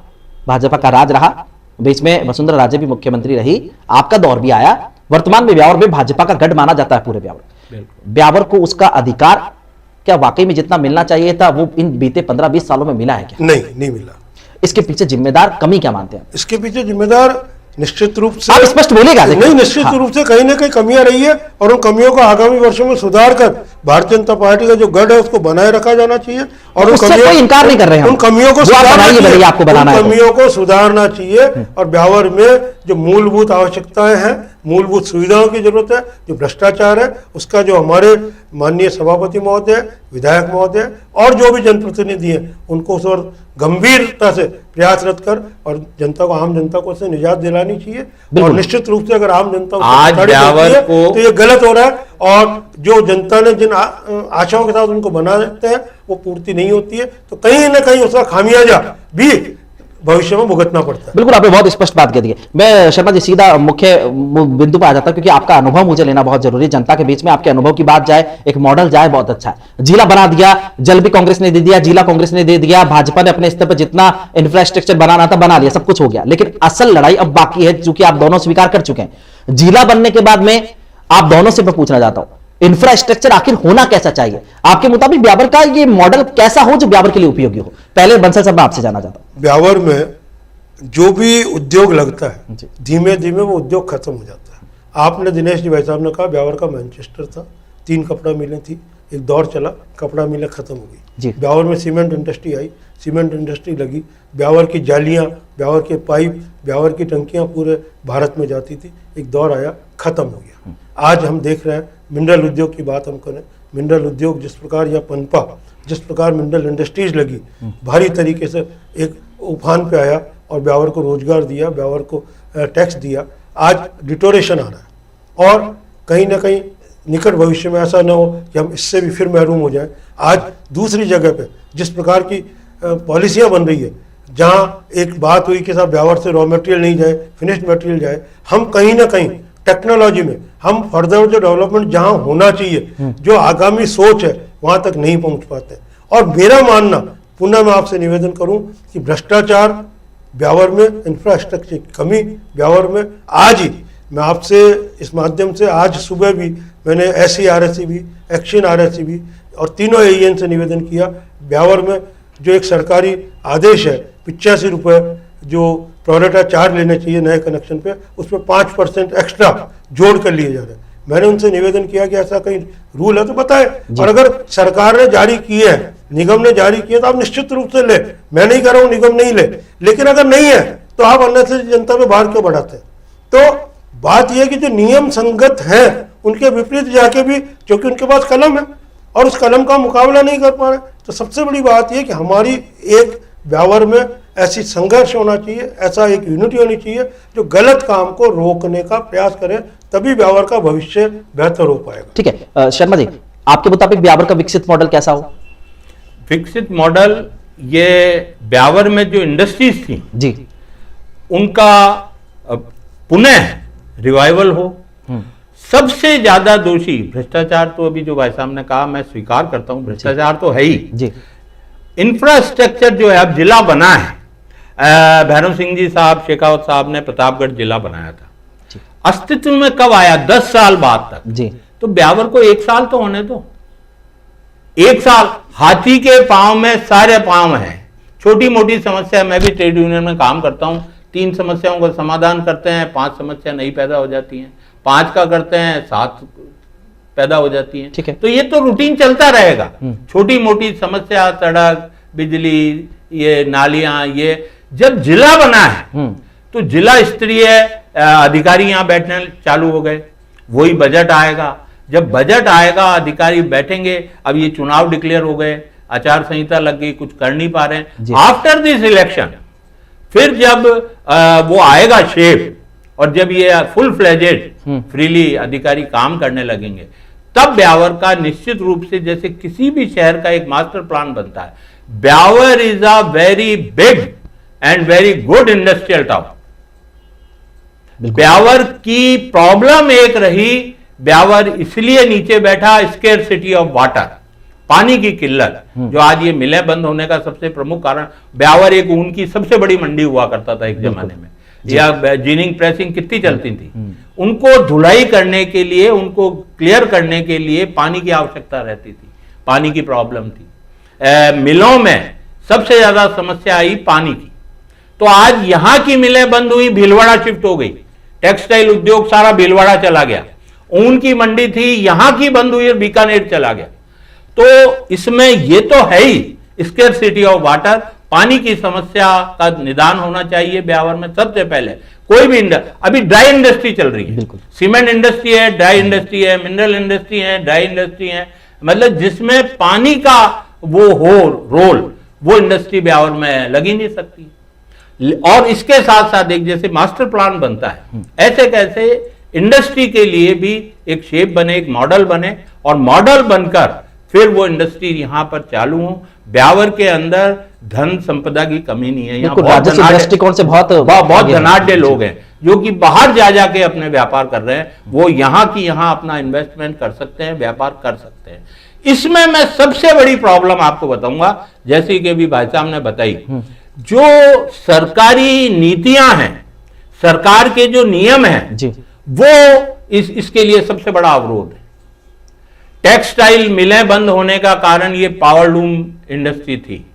भाजपा का राज रहा, बीच में वसुंधरा राजे भी मुख्यमंत्री रही, आपका दौर भी आया, वर्तमान में ब्यावर में भाजपा का गढ़ माना जाता है पूरे ब्यावर। ब्यावर को उसका अधिकार क्या वाकई में जितना मिलना चाहिए था वो इन बीते 15-20 सालों में मिला है क्या? नहीं मिला। इसके पीछे जिम्मेदार कमी क्या मानते हैं? इसके पीछे जिम्मेदार निश्चित रूप से आप स्पष्ट बोलेगा। नहीं, निश्चित रूप से कहीं ना कहीं कमियां रही है और उन कमियों को आगामी वर्षों में सुधार कर भारतीय जनता पार्टी का जो गढ़ है उसको बनाए रखा जाना चाहिए। और उससे कोई इनकार नहीं कर रहे हैं, उन कमियों को सुधारना चाहिए और ब्यावर में जो मूलभूत आवश्यकताएं हैं, मूलभूत सुविधाओं की जरूरत है, जो भ्रष्टाचार है उसका जो हमारे माननीय सभापति महोदय, विधायक महोदय और जो भी जनप्रतिनिधि हैं उनको उस और गंभीरता से प्रयासरत कर और जनता को, आम जनता को उससे निजात दिलानी चाहिए। और निश्चित रूप से अगर आम जनता तो ये गलत हो रहा है और जो जनता ने जिन आशाओं के साथ उनको बनाते हैं वो पूर्ति नहीं होती है, तो कहीं ना कहीं उसका खामियाजा भी भविष्य में भुगतना पड़ता है। बिल्कुल, आपने बहुत स्पष्ट बात कह दी है। मैं शर्मा जी सीधा मुख्य बिंदु पर आ जाता हूं, क्योंकि आपका अनुभव मुझे लेना बहुत जरूरी है। जनता के बीच में आपके अनुभव की बात जाए, एक मॉडल जाए, बहुत अच्छा है। जिला बना दिया, जल भी कांग्रेस ने दे दिया, जिला कांग्रेस ने दे दिया, भाजपा ने अपने स्तर पर जितना इंफ्रास्ट्रक्चर बनाना था बना लिया, सब कुछ हो गया। लेकिन असल लड़ाई अब बाकी है, चूंकि आप दोनों स्वीकार कर चुके हैं। जिला बनने के बाद में आप दोनों से मैं पूछना चाहता हूं, इंफ्रास्ट्रक्चर आखिर होना कैसा चाहिए आपके मुताबिक? ब्यावर का ये मॉडल कैसा हो जो ब्यावर के लिए उपयोगी हो? पहले बंसल साहब मैं आपसे जानना चाहता हूं। ब्यावर में जो भी उद्योग लगता है धीमे धीमे वो उद्योग खत्म हो जाता है। आपने दिनेश जी भाई साहब ने कहा ब्यावर का मैनचेस्टर था, 3 कपड़ा मिलें थी, एक दौर चला, कपड़ा मिलें खत्म हो गई। ब्यावर में cement industry I, cement industry लगी, ब्यावर की जालियां, ब्यावर के पाइप, ब्यावर की टंकियां पूरे भारत में जाती थी, एक दौर आया, खत्म हो गया। आज हम देख रहे हैं मिनरल उद्योग की बात हम करें, मिनरल उद्योग जिस प्रकार या पनपा जिस प्रकार मिनरल इंडस्ट्रीज लगी, भारी तरीके से एक उफान पे आया और ब्यावर को रोजगार दिया, ब्यावर को टैक्स दिया। आज डिटोरेशन आ रहा है और कहीं ना कहीं निकट भविष्य में ऐसा ना हो कि हम इससे भी फिर महरूम हो जाएं। आज दूसरी जगह पे जिस प्रकार की पॉलिसियां बन रही है, जहाँ एक बात हुई कि साहब ब्यावर से रॉ मटेरियल नहीं जाए, फिनिश्ड मटेरियल जाए, हम कहीं ना कहीं टेक्नोलॉजी में हम फर्दर जो डेवलपमेंट जहाँ होना चाहिए, जो आगामी सोच है वहाँ तक नहीं पहुँच पाते। और मेरा मानना, पुनः मैं आपसे निवेदन करूँ कि भ्रष्टाचार ब्यावर में, इंफ्रास्ट्रक्चर की कमी ब्यावर में, आज ही मैं आपसे इस माध्यम से आज सुबह भी मैंने SC भी, एक्शन RSC भी और तीनों AEN से निवेदन किया, ब्यावर में जो एक सरकारी आदेश है 85 रुपये जो प्रोरेटा चार्ज लेने चाहिए नए कनेक्शन पे, उस पर 5% एक्स्ट्रा जोड़ कर लिए जा रहे हैं। मैंने उनसे निवेदन किया कि ऐसा कहीं रूल है तो बताएं, और अगर सरकार ने जारी किए हैं, निगम ने जारी किए तो आप निश्चित रूप से ले। मैं नहीं कह रहा हूं निगम नहीं ले, लेकिन अगर नहीं है तो आप अननेसेसरी जनता पे भार क्यों बढ़ाते हैं? तो बात यह कि जो नियम संगत है उनके विपरीत जाके भी, क्योंकि उनके पास कलम है, और उस कलम का मुकाबला नहीं कर पा रहे। तो सबसे बड़ी बात यह कि हमारी एक ब्यावर में ऐसी संघर्ष होना चाहिए, ऐसा एक यूनिटी होनी चाहिए जो गलत काम को रोकने का प्रयास करे, तभी ब्यावर का भविष्य बेहतर हो पाएगा। ठीक है शर्मा जी, आपके मुताबिक ब्यावर का विकसित मॉडल कैसा हो? विकसित मॉडल, ये ब्यावर में जो इंडस्ट्रीज थी जी, उनका पुनः रिवाइवल हो। सबसे ज्यादा दोषी भ्रष्टाचार, तो अभी जो भाई साहब ने कहा मैं स्वीकार करता हूं, भ्रष्टाचार तो है ही जी। इंफ्रास्ट्रक्चर जो है, अब जिला बना है, भैरव सिंह जी साहब, शेखावत साहब ने प्रतापगढ़ जिला बनाया था, अस्तित्व में कब आया? 10 साल बाद तक जी। तो ब्यावर को 1 साल तो होने दो। 1 साल, हाथी के पांव में सारे पांव हैं। छोटी मोटी समस्या, मैं भी ट्रेड यूनियन में काम करता हूं, 3 समस्याओं का समाधान करते हैं, 5 समस्या नहीं पैदा हो जाती हैं, 5 का करते हैं, 7 पैदा हो जाती हैं। ठीक है। तो ये तो रूटीन चलता रहेगा। छोटी मोटी समस्या, सड़क, बिजली, ये नालियां, ये जब जिला बना है तो जिला स्तरीय अधिकारी यहां बैठने चालू हो गए। वही बजट आएगा, जब बजट आएगा अधिकारी बैठेंगे। अब ये चुनाव डिक्लेयर हो गए, आचार संहिता लग गई, कुछ कर नहीं पा रहे हैं। आफ्टर दिस इलेक्शन फिर जब वो आएगा शेप, और जब ये फुल फ्लेजेड फ्रीली अधिकारी काम करने लगेंगे, तब ब्यावर का निश्चित रूप से, जैसे किसी भी शहर का एक मास्टर प्लान बनता है, Beawar is a very big and very good industrial town. Beawar की प्रॉब्लम एक रही, ब्यावर इसलिए नीचे बैठा, स्केर्सिटी ऑफ वाटर, पानी की किल्लत, जो आज ये मिलें बंद होने का सबसे प्रमुख कारण। ब्यावर एक ऊन की सबसे बड़ी मंडी हुआ करता था एक जमाने में, या जीनिंग प्रेसिंग कितनी चलती थी। उनको धुलाई करने के लिए, उनको क्लियर करने के लिए पानी की आवश्यकता रहती थी, पानी की प्रॉब्लम थी। मिलों में सबसे ज्यादा समस्या आई पानी की। तो आज यहां की मिलें बंद हुई, भीलवाड़ा शिफ्ट हो गई, टेक्सटाइल उद्योग सारा भीलवाड़ा चला गया। ऊन की मंडी थी, यहां की बंद हुई और बीकानेर चला गया। तो इसमें ये तो है ही स्केर्सिटी ऑफ वाटर, पानी की समस्या का निदान होना चाहिए ब्यावर में सबसे पहले। कोई भी अभी ड्राई इंडस्ट्री चल रही है, सीमेंट इंडस्ट्री है, ड्राई इंडस्ट्री है, मिनरल इंडस्ट्री है, ड्राई इंडस्ट्री है, मतलब जिसमें पानी का वो हो रोल, वो इंडस्ट्री ब्यावर में लग ही नहीं सकती। और इसके साथ साथ एक जैसे मास्टर प्लान बनता है, ऐसे कैसे इंडस्ट्री के लिए भी एक शेप बने, एक मॉडल बने, और मॉडल बनकर फिर वो इंडस्ट्री यहां पर चालू हो। ब्यावर के अंदर धन संपदा की कमी नहीं है, यहाँ राजस्व दृष्टिकोण से बहुत धनाढ्य लोग हैं जो कि बाहर जा जाके अपने व्यापार कर रहे हैं। वो यहाँ की यहाँ अपना इन्वेस्टमेंट कर सकते हैं, व्यापार कर सकते हैं। इसमें मैं सबसे बड़ी प्रॉब्लम आपको बताऊंगा, जैसे कि अभी भाई साहब ने बताई, जो सरकारी नीतियां हैं, सरकार के जो नियम हैं जी, वो इसके लिए सबसे बड़ा अवरोध है। टेक्सटाइल मिलें बंद होने का कारण ये पावर लूम इंडस्ट्री थी।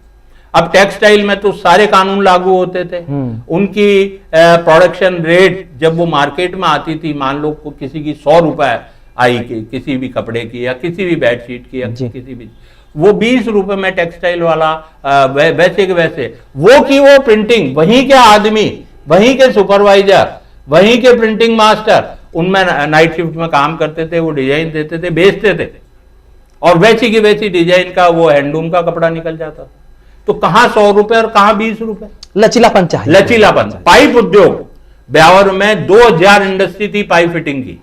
अब टेक्सटाइल में तो सारे कानून लागू होते थे, उनकी प्रोडक्शन रेट जब वो मार्केट में आती थी, मान लो किसी की 100 रुपए आई किसी भी कपड़े की या किसी भी बेडशीट की या किसी भी, वो 20 रुपए में टेक्सटाइल वाला वैसे के वैसे वो की वो प्रिंटिंग, वहीं के आदमी, वहीं के सुपरवाइजर, वहीं के प्रिंटिंग मास्टर, उनमें नाइट शिफ्ट में काम करते थे, वो डिजाइन देते थे, बेचते थे, और वैसी की वैसी डिजाइन का वो हैंडलूम का कपड़ा निकल जाता था। तो कहां 100 रुपए और कहां 20 रुपए? लचीलापन चाहिए, लचीलापन। पाइप उद्योग ब्यावर में 2000 इंडस्ट्री थी पाइप फिटिंग की,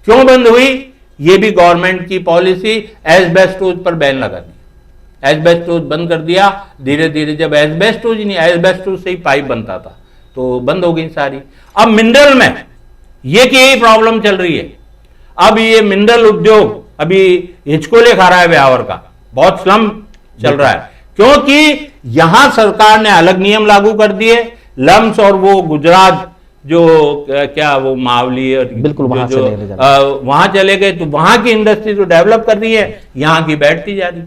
क्यों बंद हुई? ये भी गवर्नमेंट की पॉलिसी, एस्बेस्टोज पर बैन लगा दी, एस्बेस्टोज बंद कर दिया। धीरे धीरे जब एस्बेस्टोज नहीं, एस्बेस्टोज से ही पाइप बनता था, तो बंद हो गई सारी। अब मिनरल में ये की यही प्रॉब्लम चल रही है। अब ये मिनरल उद्योग अभी हिचकोले खा रहा है ब्यावर का, बहुत स्लम चल रहा है, क्योंकि यहां सरकार ने अलग नियम लागू कर दिए। लम्स और वो गुजरात जो क्या वो मावली और बिल्कुल वहां चले गए, तो वहां की इंडस्ट्री जो डेवलप कर रही है, यहां की बैठती जा रही।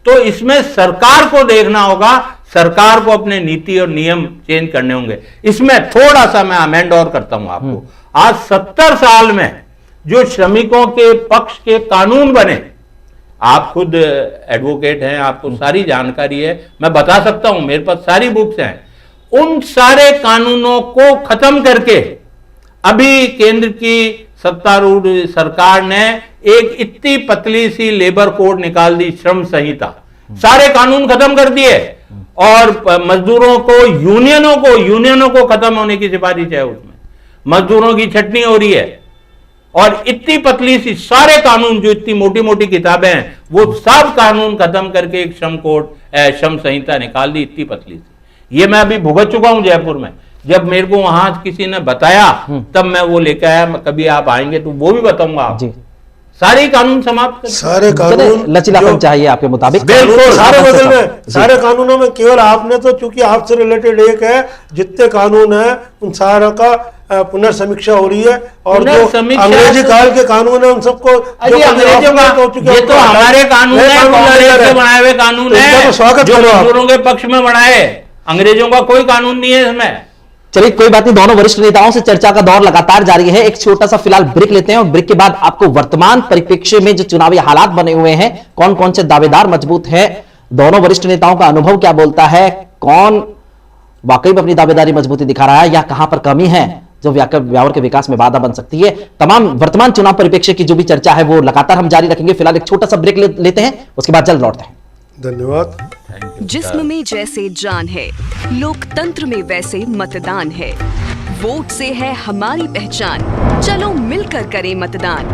तो इसमें सरकार को देखना होगा, सरकार को अपने नीति और नियम चेंज करने होंगे। इसमें थोड़ा सा मैं अमेंड और करता हूं आपको। आज 70 साल में जो श्रमिकों के पक्ष के कानून बने, आप खुद एडवोकेट हैं, आपको सारी जानकारी है, मैं बता सकता हूं, मेरे पास सारी बुक्स हैं, उन सारे कानूनों को खत्म करके अभी केंद्र की सत्तारूढ़ सरकार ने एक इतनी पतली सी लेबर कोड निकाल दी, श्रम संहिता, सारे कानून खत्म कर दिए और मजदूरों को, यूनियनों को खत्म होने की सिफारिश है उसमें, मजदूरों की छटनी हो रही है। और इतनी पतली सी सारे कानून, जो इतनी मोटी मोटी किताबें हैं, वो सब कानून खत्म करके एक श्रम कोड, श्रम संहिता निकाल दी, इतनी पतली सी। ये मैं अभी भुगत चुका हूं जयपुर में। जब मेरे को वहां किसी ने बताया तब मैं वो लेकर आया। कभी आप आएंगे तो वो भी बताऊंगा आपको। सारे कानून समाप्त, सारे कानून लचीलापन चाहिए आपके मुताबिक, सारे बदल में, सारे कानूनों में केवल आपने तो, चूंकि आपसे रिलेटेड एक है, जितने कानून है उन सारा का पुनर्समीक्षा हो रही है। और जो अंग्रेजी काल के कानून है उन सबको, अंग्रेजों का, ये तो हमारे कानून है, कांग्रेस के बनाए हुए कानून है, स्वागत जो मजदूरों के पक्ष में बनाए। अंग्रेजों का कोई कानून नहीं है इसमें। चलिए कोई बात नहीं, दोनों वरिष्ठ नेताओं से चर्चा का दौर लगातार जारी है। एक छोटा सा फिलहाल ब्रेक लेते हैं और ब्रेक के बाद आपको वर्तमान परिप्रेक्ष्य में जो चुनावी हालात बने हुए हैं, कौन कौन से दावेदार मजबूत हैं, दोनों वरिष्ठ नेताओं का अनुभव क्या बोलता है, कौन वाकई में अपनी दावेदारी मजबूती दिखा रहा है या कहां पर कमी है जो ब्यावर के विकास में बाधा बन सकती है, तमाम वर्तमान चुनाव परिप्रेक्ष्य की जो भी चर्चा है वो लगातार हम जारी रखेंगे। फिलहाल एक छोटा सा ब्रेक लेते हैं, उसके बाद जल्द लौटते हैं। धन्यवाद। जिस्म में जैसे जान है, लोकतंत्र में वैसे मतदान है। वोट से है हमारी पहचान, चलो मिलकर करें मतदान।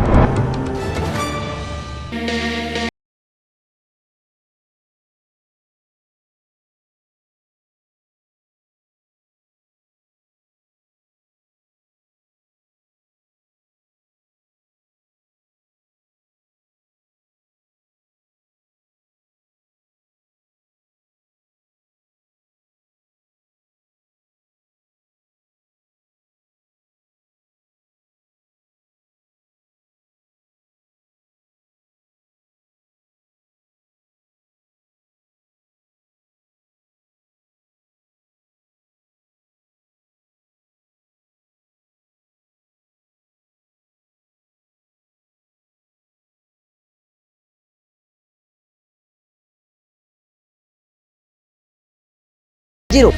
जीरो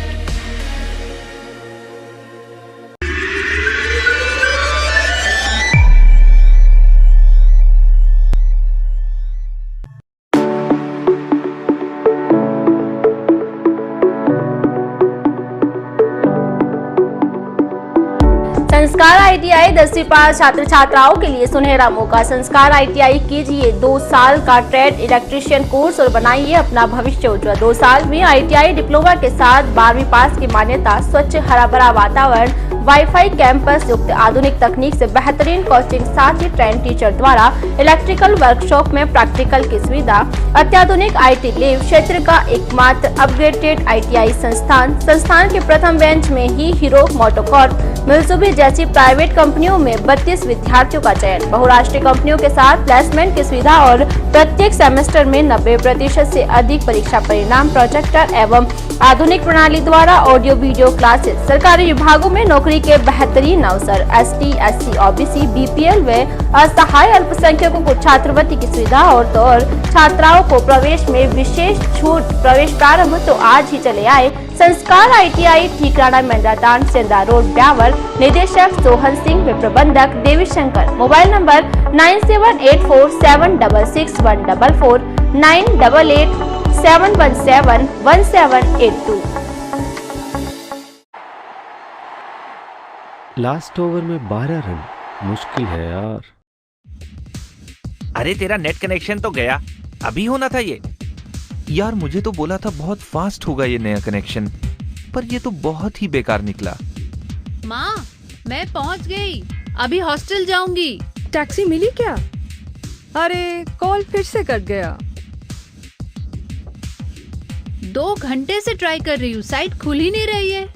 संस्कार आईटीआई 10वीं पास छात्र छात्राओं के लिए सुनहरा मौका। संस्कार आईटीआई कीजिए 2 साल का ट्रेड इलेक्ट्रीशियन कोर्स और बनाइए अपना भविष्य उज्जवल। 2 साल में आईटीआई डिप्लोमा के साथ 12वीं पास की मान्यता, स्वच्छ हरा भरा वातावरण, वाईफाई कैंपस युक्त आधुनिक तकनीक से बेहतरीन कोचिंग, साथ ही ट्रेन टीचर द्वारा इलेक्ट्रिकल वर्कशॉप में प्रैक्टिकल की सुविधा, अत्याधुनिक आईटी लैब, क्षेत्र का एकमात्र अपग्रेडेड आईटीआई संस्थान के प्रथम बेंच में ही हीरो मोटोकॉर्प, मित्सुबिशी जैसी प्राइवेट कंपनियों में 32 विद्यार्थियों का चयन, बहुराष्ट्रीय कंपनियों के साथ प्लेसमेंट की सुविधा और प्रत्येक सेमेस्टर में 90% से अधिक परीक्षा परिणाम, प्रोजेक्टर एवं आधुनिक प्रणाली द्वारा ऑडियो वीडियो क्लासेस, सरकारी विभागों में नौकरी के बेहतरीन अवसर, एसटी, एससी, ओबीसी, बीपीएल व असहाय अल्पसंख्यकों को छात्रवृत्ति की सुविधा और छात्राओं को प्रवेश में विशेष छूट। प्रवेश प्रारंभ तो आज ही चले आए संस्कार आईटीआई, ठीकराना मेंढातान, सेंधा रोड, ब्यावर। निदेशक सोहन सिंह व प्रबंधक Devi Shankar. Mobile number 9784766144, 9887171782। Last over में 12 रन मुश्किल है यार। अरे तेरा नेट कनेक्शन तो गया, अभी होना था ये। यार मुझे तो बोला था बहुत फास्ट होगा ये नया कनेक्शन, पर ये तो बहुत ही बेकार निकला। माँ, मैं पहुँच गई, अभी हॉस्टल जाऊंगी। टैक्सी मिली क्या? अरे कॉल फिर से कट गया। 2 घंटे से ट्राई कर रही हूँ, साइट खुल ही नहीं रही है।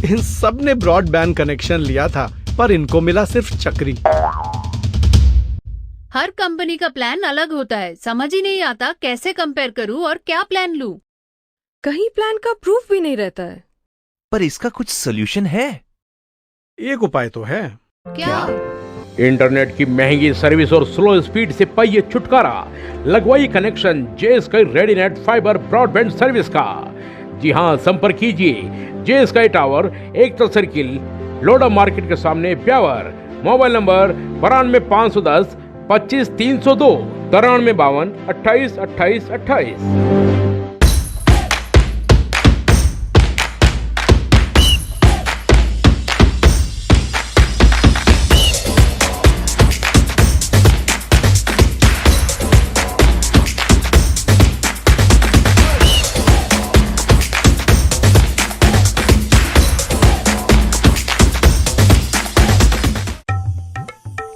इन सब ने ब्रॉडबैंड कनेक्शन लिया था, पर इनको मिला सिर्फ चक्री। हर कंपनी का प्लान अलग होता है, समझ ही नहीं आता कैसे कंपेयर करूं और क्या प्लान लूं। कहीं प्लान का प्रूफ भी नहीं रहता है। पर इसका कुछ सोल्यूशन है? एक उपाय तो है। क्या? इंटरनेट की महंगी सर्विस और स्लो स्पीड से पाइए छुटकारा। लगवाइए कनेक्शन जेएसकाई रेडीनेट फाइबर ब्रॉडबैंड सर्विस का। जी हां, संपर्क कीजिए जेएसकाई टावर, एकता सर्किल, लोडा मार्केट के सामने, ब्यावर। Mobile number 92 510 25 302, 93 52 28 28 28।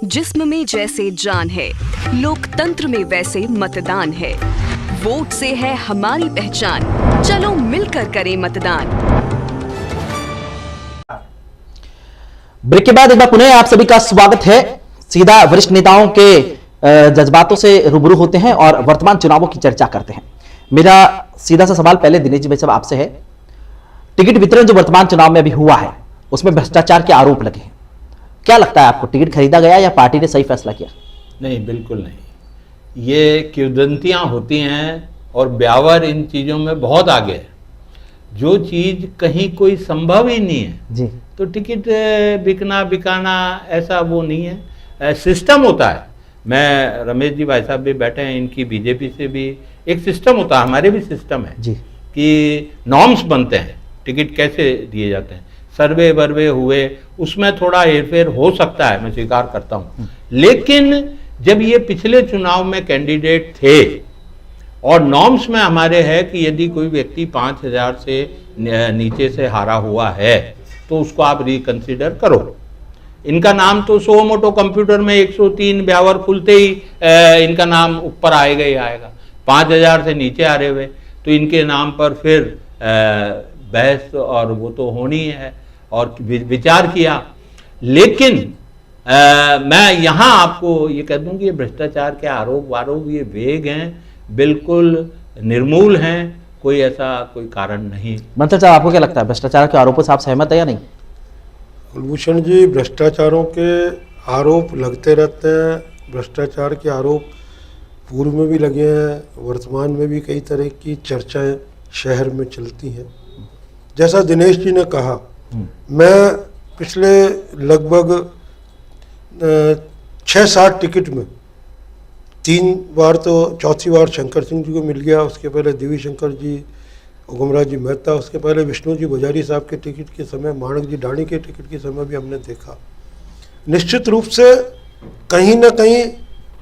जिस्म में जैसे जान है, लोकतंत्र में वैसे मतदान है। वोट से है हमारी पहचान, चलो मिलकर करें मतदान। ब्रेक के बाद एक बार पुनः आप सभी का स्वागत है। सीधा वरिष्ठ नेताओं के जज्बातों से रूबरू होते हैं और वर्तमान चुनावों की चर्चा करते हैं। मेरा सीधा सा सवाल पहले दिनेश जी भाई साहब आपसे है, टिकट वितरण जो वर्तमान चुनाव में अभी हुआ है उसमें भ्रष्टाचार के आरोप लगे हैं, क्या लगता है आपको, टिकट खरीदा गया या पार्टी ने सही फैसला किया? नहीं, बिल्कुल नहीं। ये किंवदंतियां होती हैं और ब्यावर इन चीज़ों में बहुत आगे है। जो चीज़ कहीं कोई संभव ही नहीं है जी, तो टिकट बिकना बिकाना ऐसा वो नहीं है, सिस्टम होता है। मैं रमेश जी भाई साहब भी बैठे हैं, इनकी बीजेपी से भी एक सिस्टम होता है, हमारे भी सिस्टम है जी, कि नॉर्म्स बनते हैं, टिकट कैसे दिए जाते हैं, सर्वे वर्वे हुए, उसमें थोड़ा हेरफेर हो सकता है, मैं स्वीकार करता हूं। लेकिन जब ये पिछले चुनाव में कैंडिडेट थे और नॉर्म्स में हमारे है कि यदि कोई व्यक्ति 5,000 से नीचे से हारा हुआ है तो उसको आप रिकंसिडर करो। इनका नाम तो सो मोटो कंप्यूटर में 103 ब्यावर खुलते ही इनका नाम ऊपर आएगा ही आएगा। 5,000 से नीचे आ रहे हुए तो इनके नाम पर फिर बहस और वो तो होनी है और विचार किया। लेकिन मैं यहाँ आपको ये कह दूँ कि ये भ्रष्टाचार के आरोप ये वेग हैं, बिल्कुल निर्मूल हैं, कोई ऐसा कोई कारण नहीं। मंत्री साहब आपको क्या लगता है, भ्रष्टाचार के आरोपों से आप सहमत है या नहीं? कुलभूषण जी, भ्रष्टाचारों के आरोप लगते रहते हैं। भ्रष्टाचार के आरोप पूर्व में भी लगे हैं, वर्तमान में भी कई तरह की चर्चाएं शहर में चलती हैं। जैसा दिनेश जी ने कहा, मैं पिछले लगभग 6-7 टिकट में 3 बार तो, चौथी बार शंकर सिंह जी को मिल गया, उसके पहले देवी शंकर जी, उगमराज जी मेहता, उसके पहले विष्णु जी बजारी साहब के टिकट के समय, माणक जी डाणी के टिकट के समय भी हमने देखा। निश्चित रूप से कहीं ना कहीं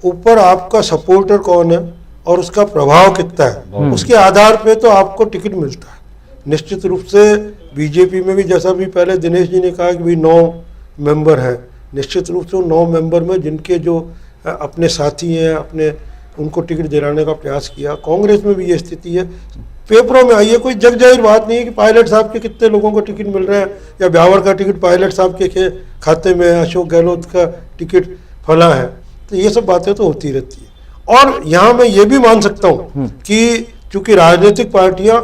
ऊपर आपका सपोर्टर कौन है और उसका प्रभाव कितना है, उसके आधार पे तो आपको टिकट मिलता है। निश्चित रूप से बीजेपी में भी, जैसा भी पहले दिनेश जी ने कहा कि भाई 9 मेंबर हैं, निश्चित रूप से 9 मेंबर में जिनके जो अपने साथी हैं, अपने उनको टिकट दिलाने का प्रयास किया। कांग्रेस में भी ये स्थिति है, पेपरों में आई है, कोई जग जाहिर बात नहीं है कि पायलट साहब के कितने लोगों को टिकट मिल रहे हैं, या ब्यावर का टिकट पायलट साहब के खाते में है, अशोक गहलोत का टिकट फला है। तो ये सब बातें तो होती रहती है। और यहाँ मैं ये भी मान सकता हूँ कि चूंकि राजनीतिक पार्टियां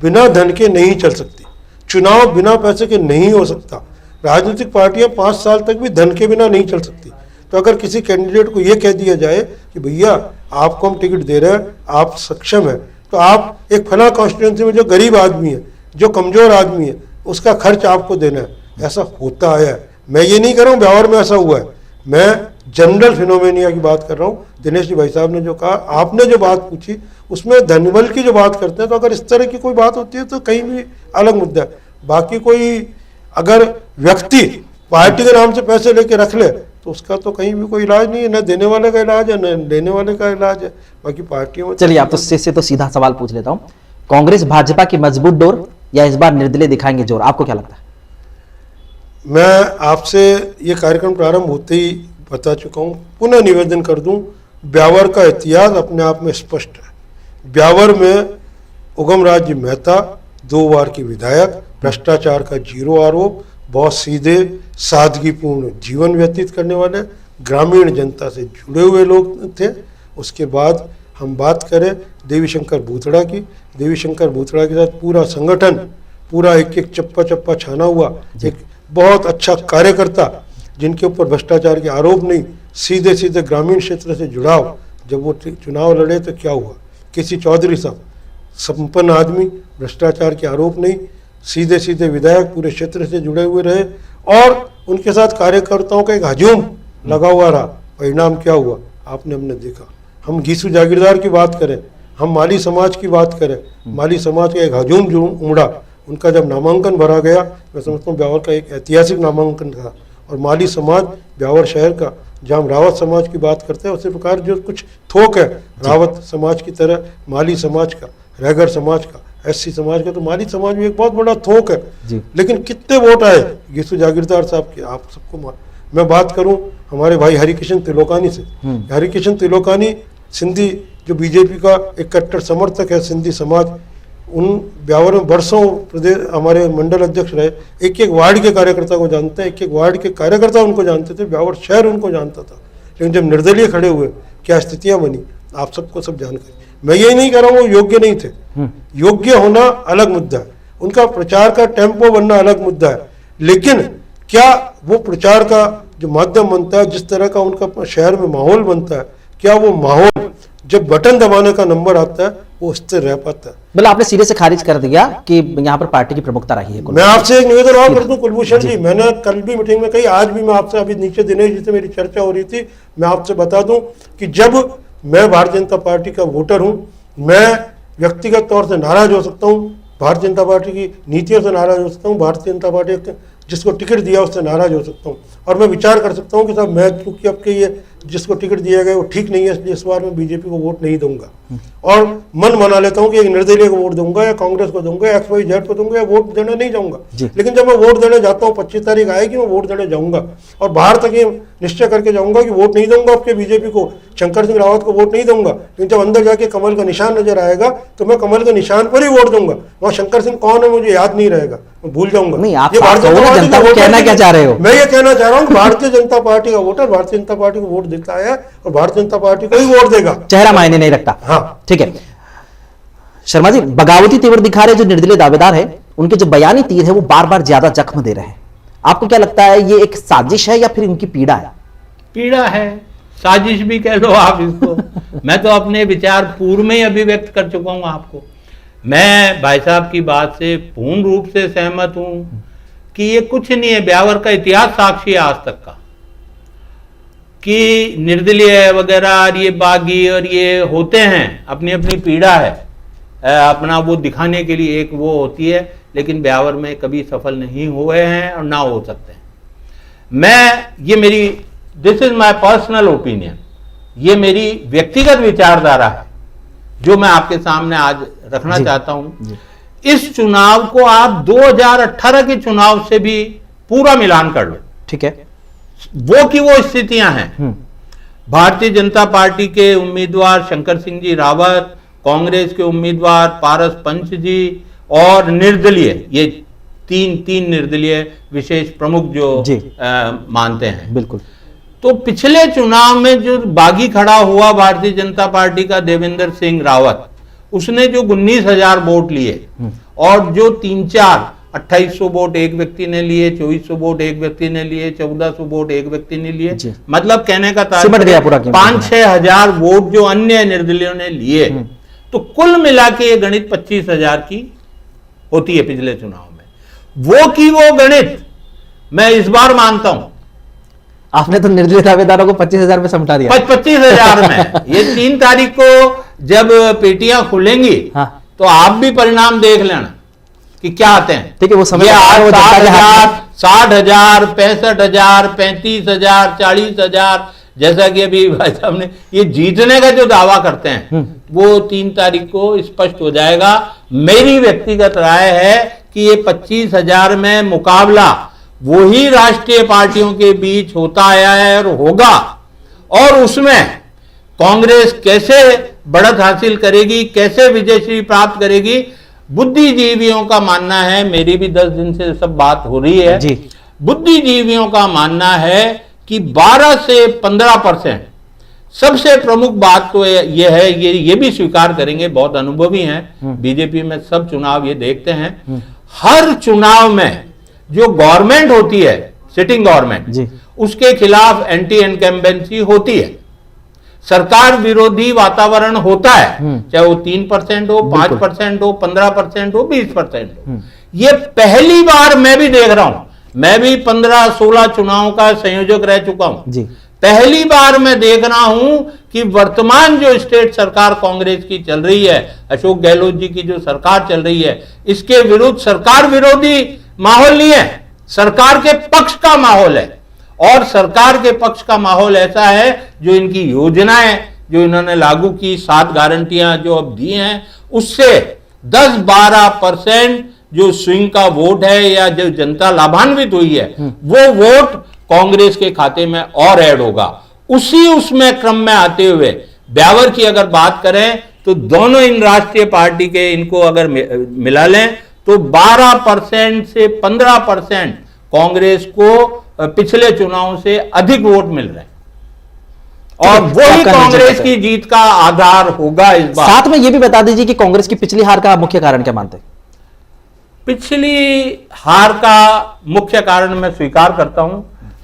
बिना धन के नहीं चल सकती, चुनाव बिना पैसे के नहीं हो सकता, राजनीतिक पार्टियां 5 साल तक भी धन के बिना नहीं चल सकती। तो अगर किसी कैंडिडेट को ये कह दिया जाए कि भैया आपको हम टिकट दे रहे हैं, आप सक्षम है, तो आप एक फला कॉन्स्टिट्यूंसी में जो गरीब आदमी है, जो कमजोर आदमी है, उसका खर्च आपको देना है, ऐसा होता है। मैं ये नहीं कर रहा हूँ ब्यावर में ऐसा हुआ है, मैं जनरल फिनोमेनिया की बात कर रहा हूँ। दिनेश जी भाई साहब ने जो कहा, आपने जो बात पूछी उसमें धनबल की जो बात करते हैं, तो अगर इस तरह की कोई बात होती है तो कहीं भी अलग मुद्दा है। बाकी कोई अगर व्यक्ति पार्टी के नाम से पैसे लेके रख ले तो उसका तो कहीं भी कोई इलाज नहीं है, न देने वाले का इलाज है न लेने वाले का इलाज है। बाकी पार्टियों में चलिए आप तो सीधा सवाल पूछ लेता हूँ, कांग्रेस भाजपा की मजबूत डोर या इस बार निर्दलीय दिखाएंगे जोर, आपको क्या लगता है? मैं आपसे ये कार्यक्रम प्रारंभ होते ही बता चुका हूँ, पुनः निवेदन कर दूं, ब्यावर का इतिहास अपने आप में स्पष्ट है। ब्यावर में उगमराज जी मेहता 2 बार की विधायक, भ्रष्टाचार का 0 आरोप, बहुत सीधे सादगीपूर्ण जीवन व्यतीत करने वाले, ग्रामीण जनता से जुड़े हुए लोग थे। उसके बाद हम बात करें देवी शंकर भूतड़ा की, देवी शंकर भूतड़ा के साथ पूरा संगठन, पूरा एक चप्पा चप्पा छाना हुआ, एक बहुत अच्छा कार्यकर्ता जिनके ऊपर भ्रष्टाचार के आरोप नहीं, सीधे सीधे ग्रामीण क्षेत्र से जुड़ाव। जब वो चुनाव लड़े तो क्या हुआ, किसी चौधरी साहब, संपन्न आदमी, भ्रष्टाचार के आरोप नहीं, सीधे सीधे विधायक, पूरे क्षेत्र से जुड़े हुए रहे और उनके साथ कार्यकर्ताओं का एक हजूम लगा हुआ रहा। परिणाम क्या हुआ आपने हमने देखा। हम गीसू जागीरदार की बात करें, हम माली समाज की बात करें, माली समाज का एक हजूम जो उमड़ा, उनका जब नामांकन भरा गया, मैं समझता हूँ ब्यावर का एक ऐतिहासिक नामांकन था। और माली समाज ब्यावर शहर का, जहाँ हम रावत समाज की बात करते हैं उसी प्रकार जो कुछ थोक है रावत समाज की तरह माली समाज का, रैगर समाज का, एससी समाज का, तो माली समाज में एक बहुत बड़ा थोक है। लेकिन कितने वोट आए गीसू जागीरदार साहब के, आप सबको मैं बात करूं हमारे भाई हरिकिशन त्रिलोकानी से। हरिकिशन त्रिलोकानी सिंधी जो बीजेपी का एक कट्टर समर्थक है, सिंधी समाज, उन ब्यावर में बरसों प्रदेश हमारे मंडल अध्यक्ष रहे, एक एक वार्ड के कार्यकर्ता को जानते हैं, एक एक वार्ड के कार्यकर्ता उनको जानते थे, ब्यावर शहर उनको जानता था। लेकिन जब निर्दलीय खड़े हुए क्या स्थितियां बनी आप सबको सब जानकारी। मैं यही नहीं कह रहा हूँ वो योग्य नहीं थे, योग्य होना अलग मुद्दा है, उनका प्रचार का टेम्पो बनना अलग मुद्दा है, लेकिन क्या वो प्रचार का जो माध्यम बनता है, जिस तरह का उनका शहर में माहौल बनता है, क्या वो माहौल जब बटन दबाने का नंबर आता है वो स्थिर रह पाता है? मतलब आपने सीधे से खारिज कर दिया कि यहाँ पर पार्टी की प्रमुखता रही है। मैं आपसे एक निवेदन और कर दूं कुलभूषण जी, मैंने कल भी मीटिंग में कही, आज भी मैं आपसे, अभी नीचे दिनेश जी से मेरी चर्चा हो रही थी, मैं आपसे बता दूं कि जब मैं भारतीय जनता पार्टी का वोटर हूं, मैं व्यक्तिगत तौर से नाराज हो सकता हूं, भारतीय जनता पार्टी की नीतियों से नाराज हो सकता हूं, भारतीय जनता पार्टी जिसको टिकट दिया उससे नाराज हो सकता हूँ, और मैं विचार कर सकता हूँ कि साहब मैं चूंकि आपके ये जिसको टिकट दिया गया वो ठीक नहीं है, इसलिए इस बार मैं बीजेपी को वोट नहीं दूंगा, और मन बना लेता हूँ कि एक निर्दलीय को वोट दूंगा या कांग्रेस को दूंगा या XYZ को दूंगा, या वोट देने नहीं जाऊंगा। लेकिन जब मैं वोट देने जाता हूँ, 25 तारीख आएगी, मैं वोट देने जाऊंगा और बाहर तक ये निश्चय करके जाऊंगा कि वोट नहीं दूंगा आपके बीजेपी को, शंकर सिंह रावत को वोट नहीं दूंगा। लेकिन जब अंदर जाके कमल का निशान नजर आएगा तो मैं कमल के निशान पर ही वोट दूंगा। वहाँ शंकर सिंह कौन है मुझे याद नहीं रहेगा, मैं भूल जाऊंगा। नहीं, आप जनता को कहना क्या चाह रहे हो? मैं ये कहना चाह रहा हूँ भारतीय जनता पार्टी का वोटर भारतीय जनता पार्टी को वोट देता है और भारतीय जनता पार्टी को ही वोट देगा, चेहरा मायने नहीं रखता। हाँ ठीक है शर्मा जी, बगावती तेवर दिखा रहे जो निर्दलीय दावेदार है, उनके जो बयानी तीर है वो बार बार ज्यादा जख्म दे रहे हैं। आपको क्या लगता है ये एक साजिश है या फिर उनकी पीड़ा है? पीड़ा है, साजिश भी कह लो आप इसको। मैं तो अपने विचार पूर्व में ही अभिव्यक्त कर चुका हूं आपको। मैं भाई साहब की बात से पूर्ण रूप से सहमत हूं कि ये कुछ नहीं है, ब्यावर का इतिहास साक्षी है आज तक का, कि निर्दलीय वगैरह और ये बागी और ये होते हैं, अपनी अपनी पीड़ा है, अपना वो दिखाने के लिए एक वो होती है, लेकिन ब्यावर में कभी सफल नहीं हुए हैं और ना हो सकते हैं। ये मेरी this is my personal opinion, ये मेरी व्यक्तिगत विचारधारा है जो मैं आपके सामने आज रखना चाहता हूं। इस चुनाव को आप 2018 के चुनाव से भी पूरा मिलान कर लो, ठीक है, वो की वो स्थितियां हैं। भारतीय जनता पार्टी के उम्मीदवार शंकर सिंह जी रावत, कांग्रेस के उम्मीदवार पारस पंच जी और निर्दलीय, ये तीन निर्दलीय विशेष प्रमुख जो मानते हैं। बिल्कुल। तो पिछले चुनाव में जो बागी खड़ा हुआ भारतीय जनता पार्टी का देवेंद्र सिंह रावत, उसने जो 19,000 वोट लिए और जो 2800 वोट एक व्यक्ति ने लिए, 2400 वोट एक व्यक्ति ने लिए, 1400 वोट एक व्यक्ति ने लिए, मतलब कहने का तात्पर्य 5-6 हजार वोट जो अन्य निर्दलीयों ने लिए, तो कुल मिला के ये गणित 25,000 की होती है पिछले चुनाव में। वो की वो गणित मैं इस बार मानता हूं। आपने तो निर्दलीय दावेदारों को 25,000 में समझा दिया। 25,000 में ये 3 तारीख को जब पेटियां खुलेंगी तो आप भी परिणाम देख लेना कि क्या आते हैं। ठीक है, वो समय 60,000, 60,000, 65,000, 35,000, 40,000, जैसा कि अभी भाई साहब ने ये जीतने का जो दावा करते हैं वो 3 तारीख को स्पष्ट हो जाएगा। मेरी व्यक्तिगत राय है कि ये 25,000 में मुकाबला वही राष्ट्रीय पार्टियों के बीच होता आया है और होगा, और उसमें कांग्रेस कैसे बढ़त हासिल करेगी, कैसे विजयश्री प्राप्त करेगी, बुद्धिजीवियों का मानना है, मेरी भी 10 दिन से सब बात हो रही है जी, बुद्धिजीवियों का मानना है कि 12 से 15%। सबसे प्रमुख बात तो ये है, ये भी स्वीकार करेंगे, बहुत अनुभवी हैं बीजेपी में, सब चुनाव ये देखते हैं, हर चुनाव में जो गवर्नमेंट होती है, सिटिंग गवर्नमेंट, उसके खिलाफ एंटी इनकम्बेंसी होती है, सरकार विरोधी वातावरण होता है, चाहे वो 3% हो, 5% हो, 15% हो, 20% हो। ये पहली बार मैं भी देख रहा हूं मैं भी 15-16 चुनाव का संयोजक रह चुका हूं जी। पहली बार मैं देख रहा हूं कि वर्तमान जो स्टेट सरकार कांग्रेस की चल रही है, अशोक गहलोत जी की जो सरकार चल रही है, इसके विरुद्ध सरकार विरोधी माहौल नहीं है, सरकार के पक्ष का माहौल है। और सरकार के पक्ष का माहौल ऐसा है, जो इनकी योजनाएं जो इन्होंने लागू की, 7 गारंटियां जो अब दी हैं, उससे 10-12% जो स्विंग का वोट है या जो जनता लाभान्वित हुई है, वो वोट कांग्रेस के खाते में और ऐड होगा। उसमें क्रम में आते हुए ब्यावर की अगर बात करें तो दोनों इन राष्ट्रीय पार्टी के इनको अगर मिला लें तो 12% से 15% कांग्रेस को पिछले चुनाव से अधिक वोट मिल रहे हैं, और वही कांग्रेस की जीत का आधार होगा इस बार। साथ में यह भी बता दीजिए कि कांग्रेस की पिछली हार का मुख्य कारण क्या मानते हैं? पिछली हार का मुख्य कारण मैं स्वीकार करता हूं,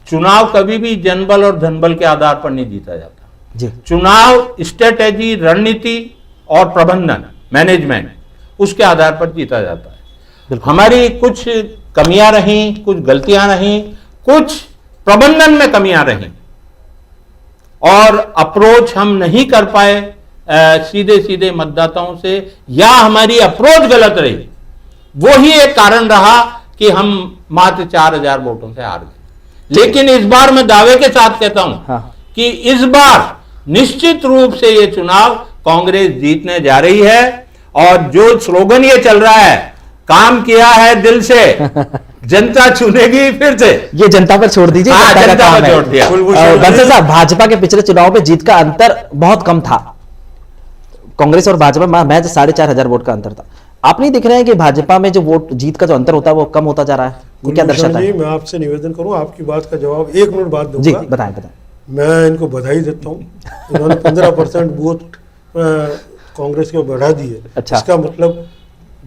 चुनाव कभी भी जनबल और धनबल के आधार पर नहीं जीता जाता जी। चुनाव स्ट्रेटेजी, रणनीति और प्रबंधन, मैनेजमेंट, उसके आधार पर जीता जाता है। हमारी कुछ कमियां रहीं, कुछ गलतियां रहीं, कुछ प्रबंधन में कमियां रहीं, और अप्रोच हम नहीं कर पाए सीधे सीधे मतदाताओं से, या हमारी अप्रोच गलत रही, वो ही एक कारण रहा कि हम मात्र 4000 वोटों से हार गए। लेकिन इस बार मैं दावे के साथ कहता हूं कि इस बार निश्चित रूप से ये चुनाव कांग्रेस जीतने जा रही है, और जो स्लोगन ये चल रहा है, काम किया है दिल से, जनता चुनेगी फिर से, ये जनता पर छोड़ दीजिए। जनता पर छोड़ दिया। बंसल साहब, भाजपा के पिछले चुनाव में जीत का अंतर बहुत कम था, कांग्रेस और भाजपा में मैच 4500 वोट का अंतर था। आप नहीं दिख रहे हैं कि भाजपा में जो वोट जीत का जो अंतर होता है वो कम होता जा रहा है? ये क्या दर्शाता है? मैं आपसे निवेदन करूं, आपकी बात का जवाब 1 मिनट बाद दूंगा। जी, बताएं। मैं इनको बधाई देता हूं, इन्होंने 15% वोट कांग्रेस को बढ़ा दिए। अच्छा। इसका मतलब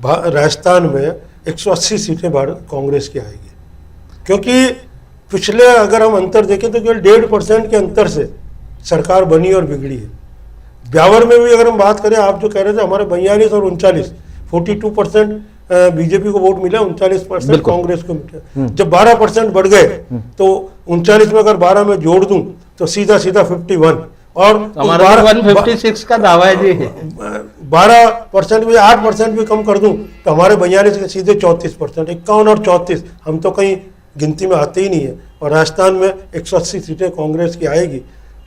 राजस्थान में 180 सीटें कांग्रेस की आएगी, क्योंकि पिछले अगर हम अंतर देखें तो केवल 1.5% के अंतर से सरकार बनी और बिगड़ी है। ब्यावर में भी अगर हम बात करें, आप जो कह रहे थे हमारे 42 और 39, 42% बीजेपी को वोट मिला, 39% कांग्रेस को मिला। जब 12% बढ़ गए तो 39 में अगर 12 में जोड़ दूं तो सीधा 51, और हमारा 156 का दावा है जी। 12% भी 8% भी कम कर दूं तो हमारे 42 के सीधे 34%, 51 और 34, हम तो कहीं गिनती में आते ही नहीं है। और राजस्थान में 180 सीटें कांग्रेस की आएगी।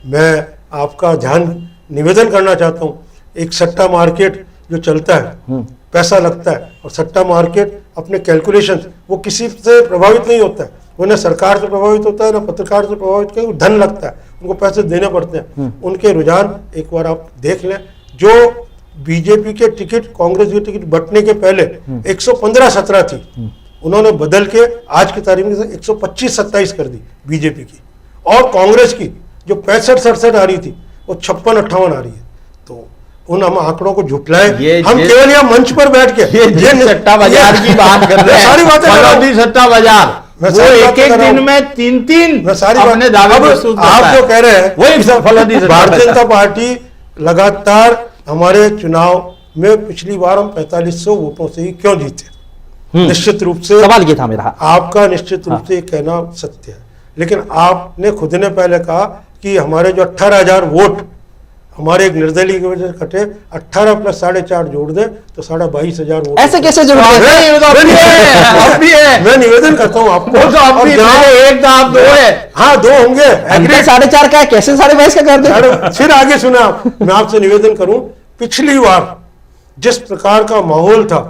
मैं आपका ध्यान निवेदन करना चाहता हूँ, एक सट्टा मार्केट जो चलता है, पैसा लगता है, और सट्टा मार्केट अपने कैलकुलेशन वो किसी से प्रभावित नहीं होता है, वो न सरकार से प्रभावित होता है, न पत्रकार से प्रभावित, क्योंकि धन लगता है, उनको पैसे देने पड़ते हैं। उनके रुझान एक बार आप देख लें, जो बीजेपी के टिकट, कांग्रेस की टिकट बंटने के पहले 115-17 थी, उन्होंने बदल के आज की तारीख में 125-27 कर दी बीजेपी की, और कांग्रेस की जो 65-67 आ रही थी वो 56-58 आ रही है। तो उन हम आंकड़ों को झुटलाएं, हम केवल यहाँ मंच पर बैठ के ये सट्टा बाजार की बात कर रहे हैं, सारी बातें सट्टा बाजार, वो एक दिन में 3 अपने दावे प्रस्तुत करता है। आप जो कह रहे हैं वही भारतीय जनता पार्टी लगातार हमारे चुनाव में पिछली बार हम 4500 वोटों से ही क्यों जीते, निश्चित रूप से सवाल ये था मेरा। आपका निश्चित रूप से कहना सत्य है, लेकिन आपने खुद ने पहले कहा कि हमारे जो 18,000 वोट हमारे एक निर्दलीय की वजह से कटे, 18 + 4.5 जोड़ दें तो 22,500 वोट। ऐसे कैसे जोड़ दें? मैं निवेदन करता हूं आपको, एक आप 2 है, हाँ 2 होंगे, 4.5 का है, कैसे 22.5 का कर दें? फिर आगे सुना, मैं आपसे निवेदन करूं, पिछली बार जिस प्रकार का माहौल था,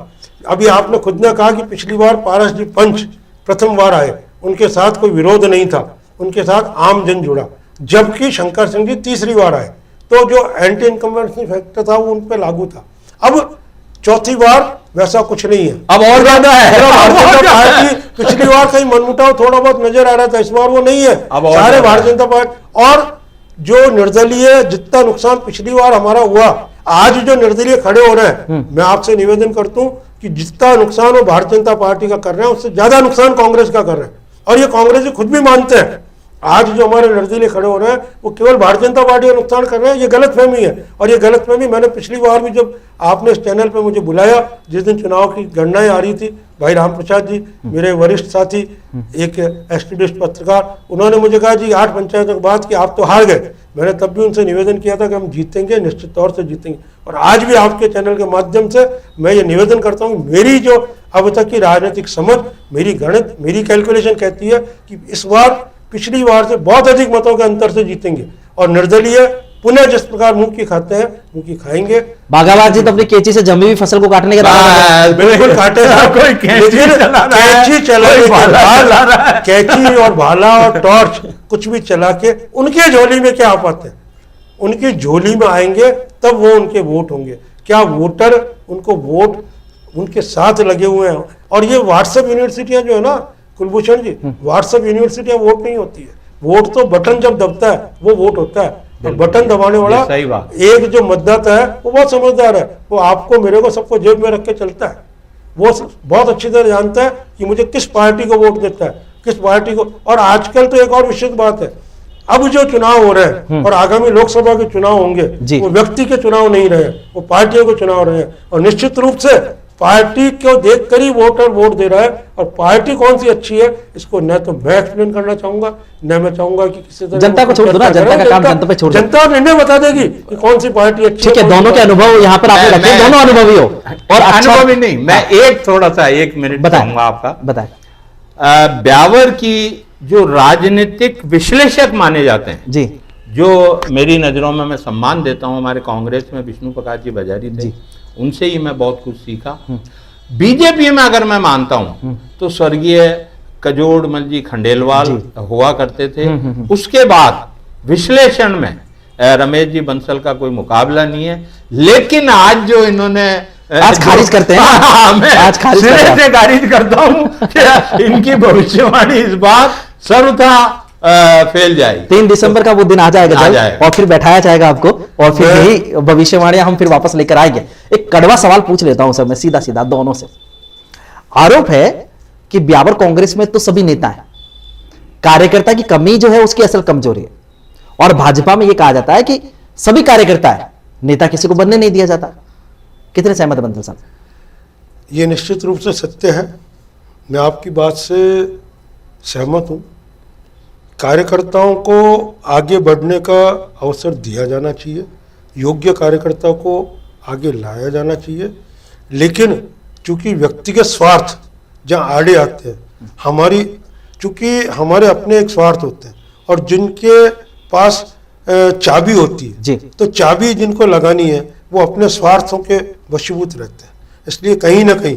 अभी आपने खुद ने कहा कि पिछली बार पारस जी पंच प्रथम बार आए, उनके साथ कोई विरोध नहीं था, उनके साथ आम जन जुड़ा, जबकि शंकर सिंह जी तीसरी बार आए तो जो एंटी इनकम्बेंसी फैक्टर था वो उन पर लागू था। अब चौथी बार वैसा कुछ नहीं है, अब और ज्यादा है। पिछली बार कहीं मनमुटाव थोड़ा बहुत नजर आ रहा था, इस बार वो नहीं है। सारे भारतीय जनता पार्टी, और जो निर्दलीय जितना नुकसान पिछली बार हमारा हुआ, आज जो निर्दलीय खड़े हो रहे हैं, मैं आपसे निवेदन करता हूं कि जितना नुकसान वो भारतीय जनता पार्टी का कर रहे हैं, उससे ज्यादा नुकसान कांग्रेस का कर रहे हैं। और ये कांग्रेस खुद भी मानते हैं आज जो हमारे नर्दीले खड़े हो रहे हैं वो केवल भारतीय जनता पार्टी का नुकसान कर रहे हैं, ये गलतफहमी है। और ये गलतफहमी मैंने पिछली बार भी जब आपने इस चैनल पे मुझे बुलाया, जिस दिन चुनाव की गणनाएं आ रही थी, भाई राम प्रसाद जी मेरे वरिष्ठ साथी, एक एक्टिविस्ट पत्रकार, उन्होंने मुझे कहा जी 8 पंचायतों के बाद कि आप तो हार गए। मैंने तब भी उनसे निवेदन किया था कि हम जीतेंगे, निश्चित तौर से जीतेंगे। और आज भी आपके चैनल के माध्यम से मैं ये निवेदन करता हूँ, मेरी जो अब तक की राजनीतिक समझ, मेरी गणित, मेरी कैलकुलेशन कहती है कि इस बार पिछली बार से बहुत अधिक मतों के अंतर से जीतेंगे। और निर्दलीय पुनः जिस प्रकार मुंह की खाते हैं, मुंह की खाएंगे। बाघाबाद जी तो अपनी कैंची से जमी हुई फसल को काटने के बाद बिल्कुल काटे, कोई कैंची चलाने के बाद, कैंची और भाला और टॉर्च कुछ भी चला के उनके झोली में क्या आ पाते हैं, उनकी झोली में आएंगे तब वो उनके वोट होंगे। क्या वोटर उनको वोट उनके साथ लगे हुए हैं? और ये व्हाट्सएप यूनिवर्सिटियां जो है ना कुलभूषण जी, व्हाट्सएप यूनिवर्सिटियां वोट नहीं होती है। वोट तो बटन जब दबता है वो वोट होता है। और बटन दबाने वाला एक जो मतदाता है वो बहुत समझदार है, वो आपको मेरे को सबको जेब में रख के चलता है। वो बहुत अच्छी तरह जानता है कि मुझे किस पार्टी को वोट देता है, किस पार्टी को। और आजकल तो एक और विशेष बात है, अब जो चुनाव हो रहे हैं और आगामी लोकसभा के चुनाव होंगे, वो व्यक्ति के चुनाव नहीं रहे, वो पार्टियों के चुनाव रहे हैं। और निश्चित रूप से पार्टी को देखकर ही वोटर वोट दे रहा है। और पार्टी कौन सी अच्छी है इसको न तो मैं एक्सप्लेन करना चाहूंगा, न मैं चाहूंगा कि किसी तरह जनता को छोड़ दो ना, जनता का काम जनता पे छोड़ दो। जनता निर्णय बता देगी कि कौन सी पार्टी अच्छी है। ठीक है, दोनों के अनुभव यहाँ पर आपने रखे, दोनों अनुभवी हो। और अनुभवी नहीं, मैं एक थोड़ा सा 1 मिनट बताऊंगा आपका। बताएं। ब्यावर की जो राजनीतिक विश्लेषक माने जाते हैं जी, जो मेरी नजरों में मैं सम्मान देता हूं, हमारे कांग्रेस में विष्णु प्रकाश जी बजारी थे, उनसे ही मैं बहुत कुछ सीखा। बीजेपी में अगर मैं मानता हूं तो स्वर्गीय कजोड़मल जी खंडेलवाल हुआ करते थे। उसके बाद विश्लेषण में रमेश जी बंसल का कोई मुकाबला नहीं है। लेकिन आज जो इन्होंने आज खारिज करते हैं, मैं आज खारिज करता हूं इनकी भविष्यवाणी इस बार सर्वथा फेल जाएगी। 3 दिसंबर का वो दिन आ जाएगा और फिर बैठाया जाएगा आपको, और फिर यही भविष्यवाणियां हम फिर वापस लेकर आएंगे। एक कड़वा सवाल पूछ लेता हूं सर मैं सीधा सीधा दोनों से। आरोप है कि ब्यावर कांग्रेस में तो सभी नेता हैं, कार्यकर्ता की कमी जो है उसकी असल कमजोरी है। और भाजपा में यह कहा जाता है कि सभी कार्यकर्ता है, नेता किसी को बनने नहीं दिया जाता। कितने सहमत है बंसल साहब? ये निश्चित रूप से सत्य है, मैं आपकी बात से सहमत हूं। कार्यकर्ताओं को आगे बढ़ने का अवसर दिया जाना चाहिए, योग्य कार्यकर्ता को आगे लाया जाना चाहिए। लेकिन चूंकि व्यक्तिगत स्वार्थ जहाँ आड़े आते हैं, चूंकि हमारे अपने एक स्वार्थ होते हैं और जिनके पास चाबी होती है जी, तो चाबी जिनको लगानी है वो अपने स्वार्थों के वशीभूत रहते हैं। इसलिए कहीं ना कहीं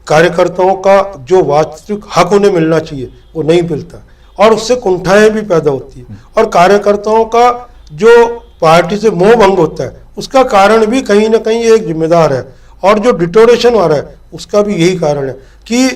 कार्यकर्ताओं का जो वास्तविक हक उन्हें मिलना चाहिए वो नहीं मिलता और उससे कुंठाएं भी पैदा होती है। और कार्यकर्ताओं का जो पार्टी से मोह भंग होता है उसका कारण भी कहीं ना कहीं एक जिम्मेदार है। और जो डिटोरेशन हो रहा है उसका भी यही कारण है कि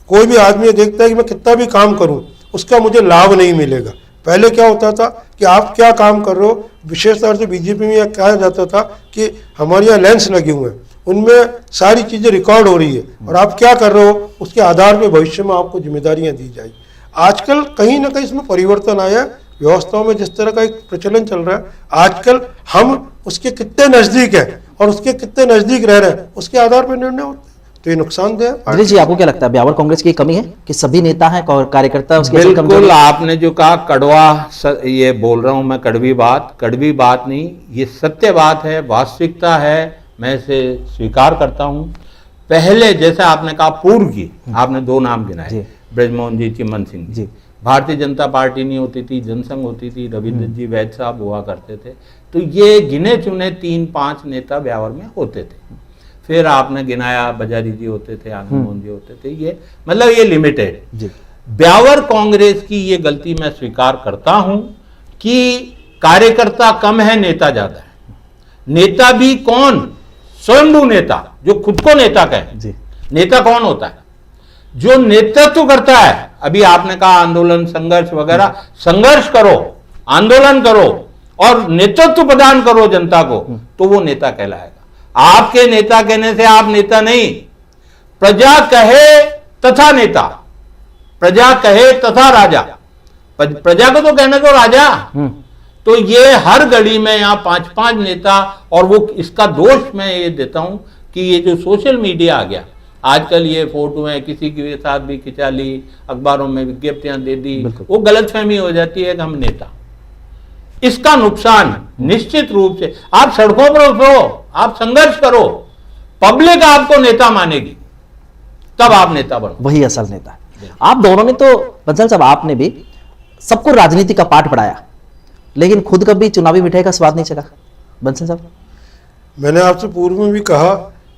कोई भी आदमी देखता है कि मैं कितना भी काम करूं उसका मुझे लाभ नहीं मिलेगा। पहले क्या होता था कि आप क्या काम कर रहे हो, विशेष तौर से बीजेपी में यह कहा जाता था कि हमारे यहाँ लेंस लगे हुए हैं, उनमें सारी चीज़ें रिकॉर्ड हो रही है और आप क्या कर रहे हो उसके आधार पे भविष्य में आपको जिम्मेदारियां दी जाएगी। आजकल कहीं ना कहीं इसमें परिवर्तन आया है, व्यवस्थाओं में जिस तरह का एक प्रचलन चल रहा है, आजकल हम उसके कितने नज़दीक हैं और उसके कितने नज़दीक रह रहे हैं उसके आधार पर निर्णय होते हैं। तो ये नुकसानदेह है। दिनेश जी, आपको क्या लगता है ब्यावर कांग्रेस की कमी है कि सभी नेता हैं और कार्यकर्ता उसके? बिल्कुल, आपने जो कहा कड़वा, ये बोल रहा हूं मैं, कड़वी बात नहीं, ये सत्य बात है, वास्तविकता है, मैं इसे स्वीकार करता हूं। पहले जैसे आपने कहा पूर्व की, आपने 2 नाम गिनाए, ब्रजमोहन जी, चिमन सिंह जी। भारतीय जनता पार्टी नहीं होती थी, जनसंघ होती थी, रविंद्र जी वैद साहब हुआ करते थे, तो ये गिने चुने 3-5 नेता ब्यावर में होते थे। फिर आपने गिनाया बजारी जी होते थे, आनंद मोहन जी होते थे, ये मतलब ये लिमिटेड। ब्यावर कांग्रेस की ये गलती मैं स्वीकार करता हूं कि कार्यकर्ता कम है, नेता ज्यादा है। नेता भी कौन? स्वयंभू नेता, जो खुद को नेता कहे। नेता कौन होता है? जो नेतृत्व करता है। अभी आपने कहा आंदोलन, संघर्ष वगैरह, संघर्ष करो, आंदोलन करो और नेतृत्व प्रदान करो जनता को, तो वो नेता कहलाएगा। आपके नेता कहने से आप नेता नहीं, प्रजा कहे तथा नेता, प्रजा कहे तथा राजा। प्रजा को तो कहने दो राजा। तो ये हर गली में यहाँ 5-5 नेता, और वो इसका दोष मैं ये देता हूं कि ये जो सोशल मीडिया आ गया आजकल, ये फोटो है किसी के साथ भी खिंचा ली, अखबारों में विज्ञप्तियां दे दी, वो गलतफहमी हो जाती है कि हम नेता। इसका नुकसान निश्चित रूप से, आप सड़कों पर उतरो, आप संघर्ष करो, पब्लिक आपको नेता मानेगी, तब आप नेता बनो, वही असल नेता है। आप दोनों ने तो, बंसल साहब आपने भी सबको राजनीति का पाठ पढ़ाया, लेकिन खुद कभी चुनावी मिठाई का स्वाद नहीं चखा। बंसल साहब, मैंने आपसे पूर्व में भी कहा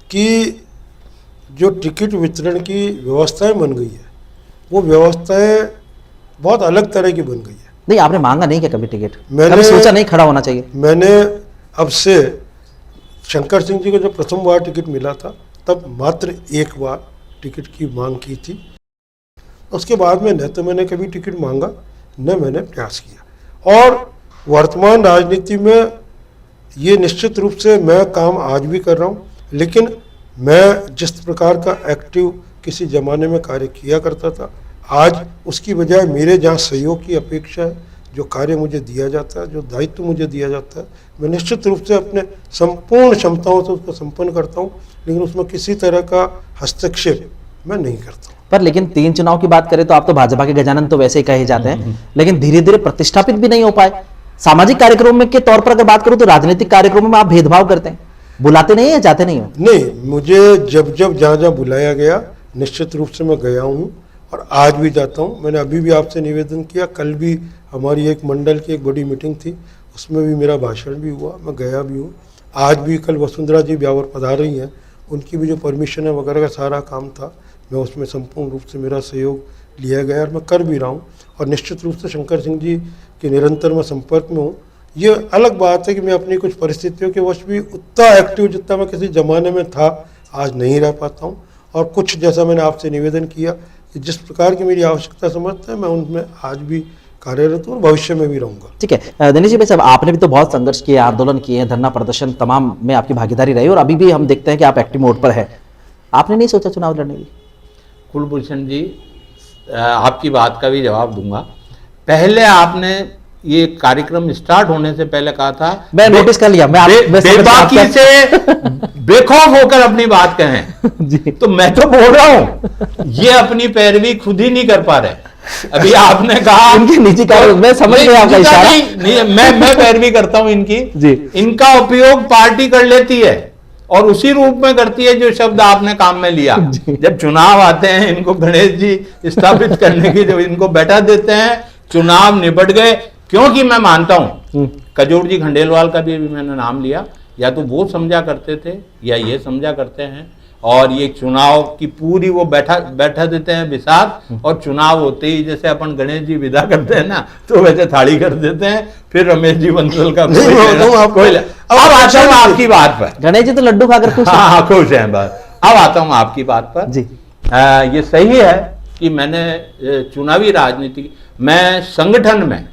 कि जो टिकट वितरण की व्यवस्थाएं बन गई है, वो व्यवस्थाएं बहुत अलग तरह की बन गई है। नहीं, आपने मांगा नहीं क्या कभी टिकट? मैंने कभी सोचा नहीं खड़ा होना चाहिए? मैंने अब से शंकर सिंह जी को जब प्रथम बार टिकट मिला था, तब मात्र एक बार टिकट की मांग की थी। उसके बाद में न तो मैंने कभी टिकट मांगा, न मैंने प्रयास किया। और वर्तमान राजनीति में ये निश्चित रूप से मैं काम आज भी कर रहा हूँ, लेकिन मैं जिस प्रकार का एक्टिव किसी ज़माने में कार्य किया करता था, आज उसकी बजाय मेरे जहाँ सहयोग की अपेक्षा है, जो कार्य मुझे दिया जाता है, जो दायित्व मुझे दिया जाता है, मैं निश्चित रूप से अपने संपूर्ण क्षमताओं से उसको संपन्न करता हूँ, लेकिन उसमें किसी तरह का हस्तक्षेप मैं नहीं करता। पर लेकिन 3 चुनाव की बात करें तो आप तो भाजपा के गजानन तो वैसे ही कहे जाते हैं, लेकिन धीरे धीरे प्रतिष्ठापित भी नहीं हो पाए। सामाजिक कार्यक्रमों के तौर पर अगर बात करूं तो राजनीतिक कार्यक्रमों में आप भेदभाव करते हैं, बुलाते नहीं है, जाते नहीं हो? नहीं, मुझे जब जहाँ बुलाया गया निश्चित रूप से मैं गया हूँ, और आज भी जाता हूँ। मैंने अभी भी आपसे निवेदन किया, कल भी हमारी एक मंडल की एक बड़ी मीटिंग थी, उसमें भी मेरा भाषण भी हुआ, मैं गया भी हूँ। आज भी कल वसुंधरा जी ब्यावर पधार रही हैं, उनकी भी जो परमिशन है वगैरह का सारा काम था, मैं उसमें संपूर्ण रूप से मेरा सहयोग लिया गया और मैं कर भी रहा हूँ। और निश्चित रूप से शंकर सिंह जी के निरंतर मैं संपर्क में हूँ। ये अलग बात है कि मैं अपनी कुछ परिस्थितियों के वश भी उतना एक्टिव जितना मैं किसी ज़माने में था आज नहीं रह पाता हूँ। और कुछ जैसा मैंने आपसे निवेदन किया कि जिस प्रकार की मेरी आवश्यकता समझते हैं, मैं उनमें आज भी कार्यरत हूँ और भविष्य में भी रहूँगा। ठीक है दिनेश जी भाई साहब, आपने भी तो बहुत संघर्ष किए, आंदोलन किए, धरना प्रदर्शन तमाम में आपकी भागीदारी रही, और अभी भी हम देखते हैं कि आप एक्टिव मोड पर है। आपने नहीं सोचा चुनाव लड़ने की? कुलभूषण जी, आपकी बात का भी जवाब दूंगा। पहले आपने ये कार्यक्रम स्टार्ट होने से पहले कहा था, मैं नोटिस कर लिया, बेबाकी से बेखौफ होकर अपनी बात कहें जी। तो मैं तो बोल रहा हूं, ये अपनी पैरवी खुद ही नहीं कर पा रहे। अभी आपने कहा उनकी निजी कार्य, मैं समझ गया आपका इशारा। नहीं, मैं पैरवी करता हूं इनकी जी। इनका उपयोग पार्टी कर लेती है और उसी रूप में करती है जो शब्द आपने काम में लिया। जब चुनाव आते हैं, इनको गणेश जी स्थापित करने की जब इनको बैठा देते हैं, चुनाव निपट गए। क्योंकि मैं मानता हूं, कजोड़ जी खंडेलवाल का भी मैंने नाम लिया, या तो वो समझा करते थे या ये समझा करते हैं, और ये चुनाव की पूरी वो बैठा देते हैं बिसात, और चुनाव होते ही जैसे अपन गणेश जी विदा करते हैं ना, तो वैसे थाली कर देते हैं, फिर रमेश जी बंसल का अब आता हूँ आपकी बात पर। गणेश जी तो लड्डू खाकर खुश हैं। हाँ, खुश हैं बस। अब आता हूँ आपकी बात पर जी। ये सही है कि मैंने चुनावी राजनीति, मैं संगठन में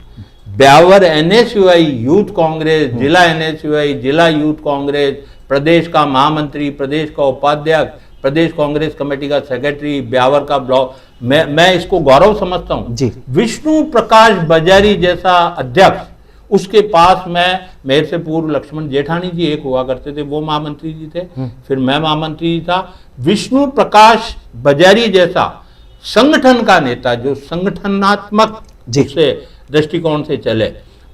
ब्यावर NSUI यूथ कांग्रेस, जिला NSUI, जिला यूथ कांग्रेस, प्रदेश का महामंत्री, प्रदेश का उपाध्यक्ष, प्रदेश कांग्रेस कमेटी का सेक्रेटरी, ब्यावर का ब्लॉक, मैं इसको गौरव समझता हूं जी। विष्णु प्रकाश बजारी जैसा अध्यक्ष, उसके पास मेरे से पूर्व लक्ष्मण जेठानी जी एक हुआ करते थे, वो महामंत्री जी थे, फिर मैं महामंत्री जी था। विष्णु प्रकाश बजारी जैसा संगठन का नेता, जो संगठनात्मक से दृष्टिकोण से चले,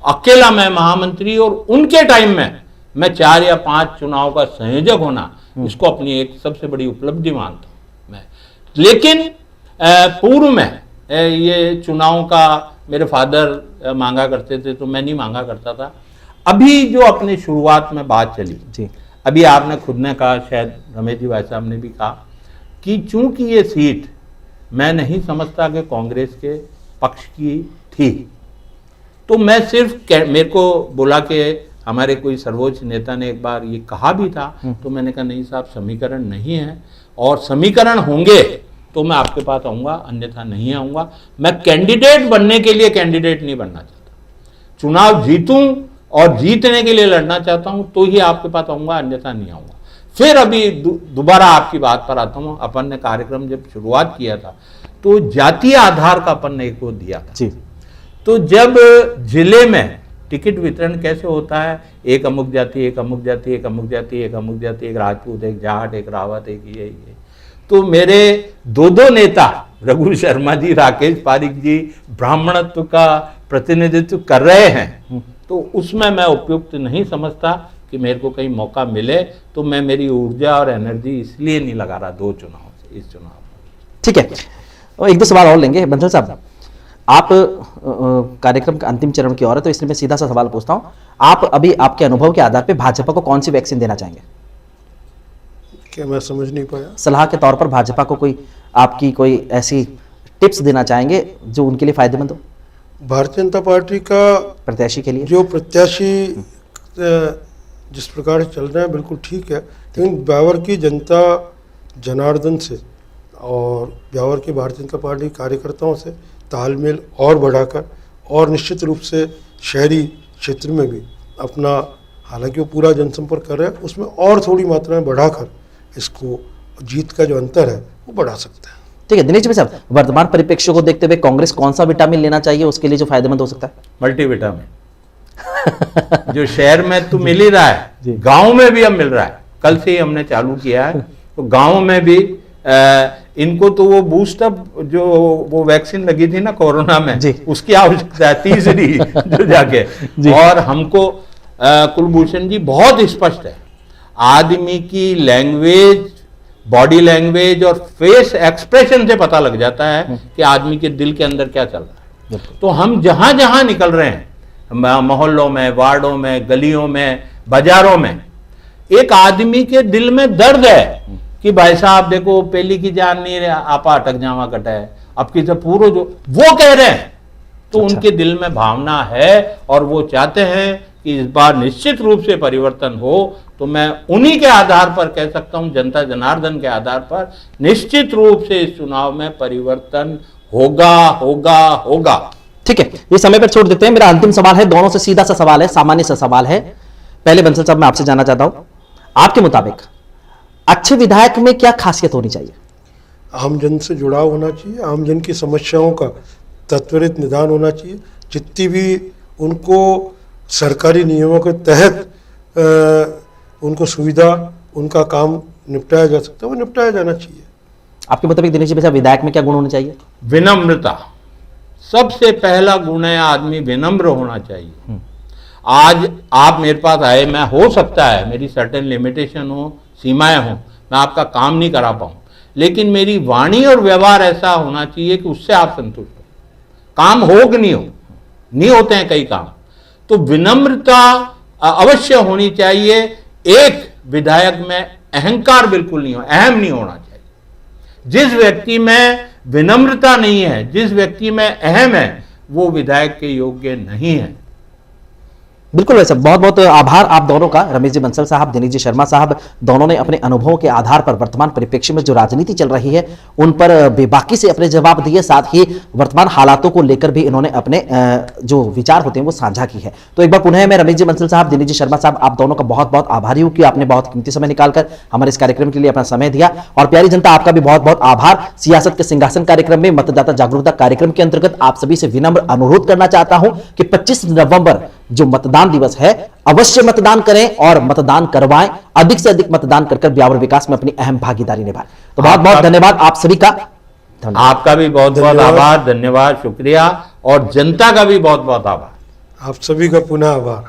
अकेला मैं महामंत्री, और उनके टाइम में मैं 4 या 5 चुनाव का संयोजक होना, इसको अपनी एक सबसे बड़ी उपलब्धि मानता हूं मैं। लेकिन पूर्व में ये चुनाव का मेरे फादर मांगा करते थे, तो मैं नहीं मांगा करता था। अभी जो अपनी शुरुआत में बात चली जी, अभी आपने खुद ने कहा, शायद रमेश जी भाई साहब ने भी कहा, कि चूंकि ये सीट मैं नहीं समझता कि कांग्रेस के पक्ष की थी, तो मैं सिर्फ, मेरे को बुला के हमारे कोई सर्वोच्च नेता ने एक बार ये कहा भी था, तो मैंने कहा नहीं साहब, समीकरण नहीं है, और समीकरण होंगे तो मैं आपके पास आऊंगा, अन्यथा नहीं आऊंगा। मैं कैंडिडेट बनने के लिए कैंडिडेट नहीं बनना चाहता, चुनाव जीतूं और जीतने के लिए लड़ना चाहता हूं, तो ही आपके पास आऊंगा, अन्यथा नहीं आऊंगा। फिर अभी दोबारा आपकी बात पर आता हूं। अपन ने कार्यक्रम जब शुरुआत किया था, तो जातीय आधार का अपन ने एक वो दिया था जी। तो जब जिले में टिकट वितरण कैसे होता है, एक अमुक जाति, एक अमुक जाति, एक अमुक जाति, एक अमुक जाति, एक राजपूत, एक जाट, एक रावत, एक ये, तो मेरे दो नेता रघु शर्मा जी, राकेश पारिक जी ब्राह्मणत्व का प्रतिनिधित्व कर रहे हैं, तो उसमें मैं उपयुक्त नहीं समझता कि मेरे को कहीं मौका मिले, तो मैं मेरी ऊर्जा और एनर्जी इसलिए नहीं लगा रहा 2 चुनाव से इस चुनाव में। ठीक है, एक दो सवाल और लेंगे। बंसल साहब, आप कार्यक्रम के अंतिम चरण की ओर है, तो इसलिए मैं सीधा सा सवाल पूछता हूं, आप अभी आपके अनुभव के आधार पर भाजपा को कौन सी वैक्सीन देना चाहेंगे? क्या मैं समझ नहीं पाया? सलाह के तौर पर भाजपा को कोई आपकी कोई ऐसी टिप्स देना चाहेंगे जो उनके लिए फायदेमंद हो? भारतीय जनता पार्टी का प्रत्याशी के लिए जो प्रत्याशी जिस प्रकार से चल रहे हैं बिल्कुल ठीक है, लेकिन ब्यावर की जनता जनार्दन से और ब्यावर की भारतीय जनता पार्टी कार्यकर्ताओं से तालमेल और बढ़ाकर, और निश्चित रूप से शहरी क्षेत्र में भी अपना, हालांकि वो पूरा जनसंपर्क कर रहे हैं, उसमें और थोड़ी मात्रा में बढ़ाकर इसको जीत का जो अंतर है वो बढ़ा सकते हैं। ठीक है दिनेश भाई साहब, वर्तमान परिप्रेक्ष्य को देखते हुए कांग्रेस कौन सा विटामिन लेना चाहिए उसके लिए जो फायदेमंद हो सकता है? मल्टीविटामिन जो शहर में तो मिल ही रहा है, गांव में भी अब मिल रहा है। कल से ही हमने चालू किया है, तो गांव में भी इनको तो वो बूस्टअप जो वो वैक्सीन लगी थी ना कोरोना में, उसकी आवश्यकता है, तीसरी जो जाके। और हमको कुलभूषण जी बहुत स्पष्ट है, आदमी की लैंग्वेज, बॉडी लैंग्वेज और फेस एक्सप्रेशन से पता लग जाता है कि आदमी के दिल के अंदर क्या चल रहा है। तो हम जहां जहां निकल रहे हैं, मोहल्लों में, वार्डों में, गलियों में, बाजारों में, एक आदमी के दिल में दर्द है कि भाई साहब देखो पहली की जान नहीं रहे, आपा अटक जावा कटा है, अब की पूरा जो वो कह रहे हैं, तो उनके दिल में भावना है और वो चाहते हैं कि इस बार निश्चित रूप से परिवर्तन हो। तो मैं उन्हीं के आधार पर कह सकता हूं, जनता जनार्दन के आधार पर निश्चित रूप से इस चुनाव में परिवर्तन होगा होगा होगा। ठीक है, ये समय पर छोड़ देते हैं। मेरा अंतिम सवाल है, दोनों से सीधा सा सवाल है, सामान्य सा सवाल है। पहले बंसल साहब मैं आपसे जानना चाहता हूं, आपके मुताबिक अच्छे विधायक में क्या खासियत होनी चाहिए? आमजन से जुड़ाव होना चाहिए, आमजन की समस्याओं का त्वरित निदान होना चाहिए, जितनी भी उनको सरकारी नियमों के तहत उनको सुविधा, उनका काम निपटाया जा सकता है, वो निपटाया जाना चाहिए। आपके मुताबिक दिनेश जी, विधायक में क्या गुण होने चाहिए? विनम्रता सबसे पहला गुण है, आदमी विनम्र होना चाहिए। आज आप मेरे पास आए, मैं हो सकता है मेरी सर्टेन लिमिटेशन हो, सीमाएं हो, मैं आपका काम नहीं करा पाऊं, लेकिन मेरी वाणी और व्यवहार ऐसा होना चाहिए कि उससे आप संतुष्ट हो। काम हो कि नहीं हो, नहीं होते हैं कई काम, तो विनम्रता अवश्य होनी चाहिए। एक विधायक में अहंकार बिल्कुल नहीं हो, अहम नहीं होना चाहिए। जिस व्यक्ति में विनम्रता नहीं है, जिस व्यक्ति में अहम है, वो विधायक के योग्य नहीं है। बिल्कुल वैसे बहुत बहुत आभार आप दोनों का, रमेश जी बंसल साहब, दिनेश जी शर्मा साहब, दोनों ने अपने अनुभवों के आधार पर वर्तमान परिप्रेक्ष्य में जो राजनीति चल रही है उन पर बेबाकी से अपने जवाब दिए, साथ ही वर्तमान हालातों को लेकर भी इन्होंने अपने जो विचार होते हैं वो साझा की है। तो एक बार पुनः मैं रमेश जी बंसल साहब, दिनेश जी शर्मा साहब, आप दोनों का बहुत बहुत आभारी हूं कि आपने बहुत कीमती समय निकालकर हमारे इस कार्यक्रम के लिए अपना समय दिया। और प्यारी जनता, आपका भी बहुत बहुत आभार। सियासत के सिंहासन कार्यक्रम में मतदाता जागरूकता कार्यक्रम के अंतर्गत आप सभी से विनम्र अनुरोध करना चाहता हूं कि 25 नवंबर जो मतदान दिवस है, अवश्य मतदान करें और मतदान करवाएं, अधिक से अधिक मतदान कर ब्यावर विकास में अपनी अहम भागीदारी निभाएं। तो बहुत बहुत धन्यवाद आप सभी का। आपका भी बहुत बहुत आभार, धन्यवाद, शुक्रिया, और जनता का भी बहुत बहुत आभार। आप सभी का पुनः आभार।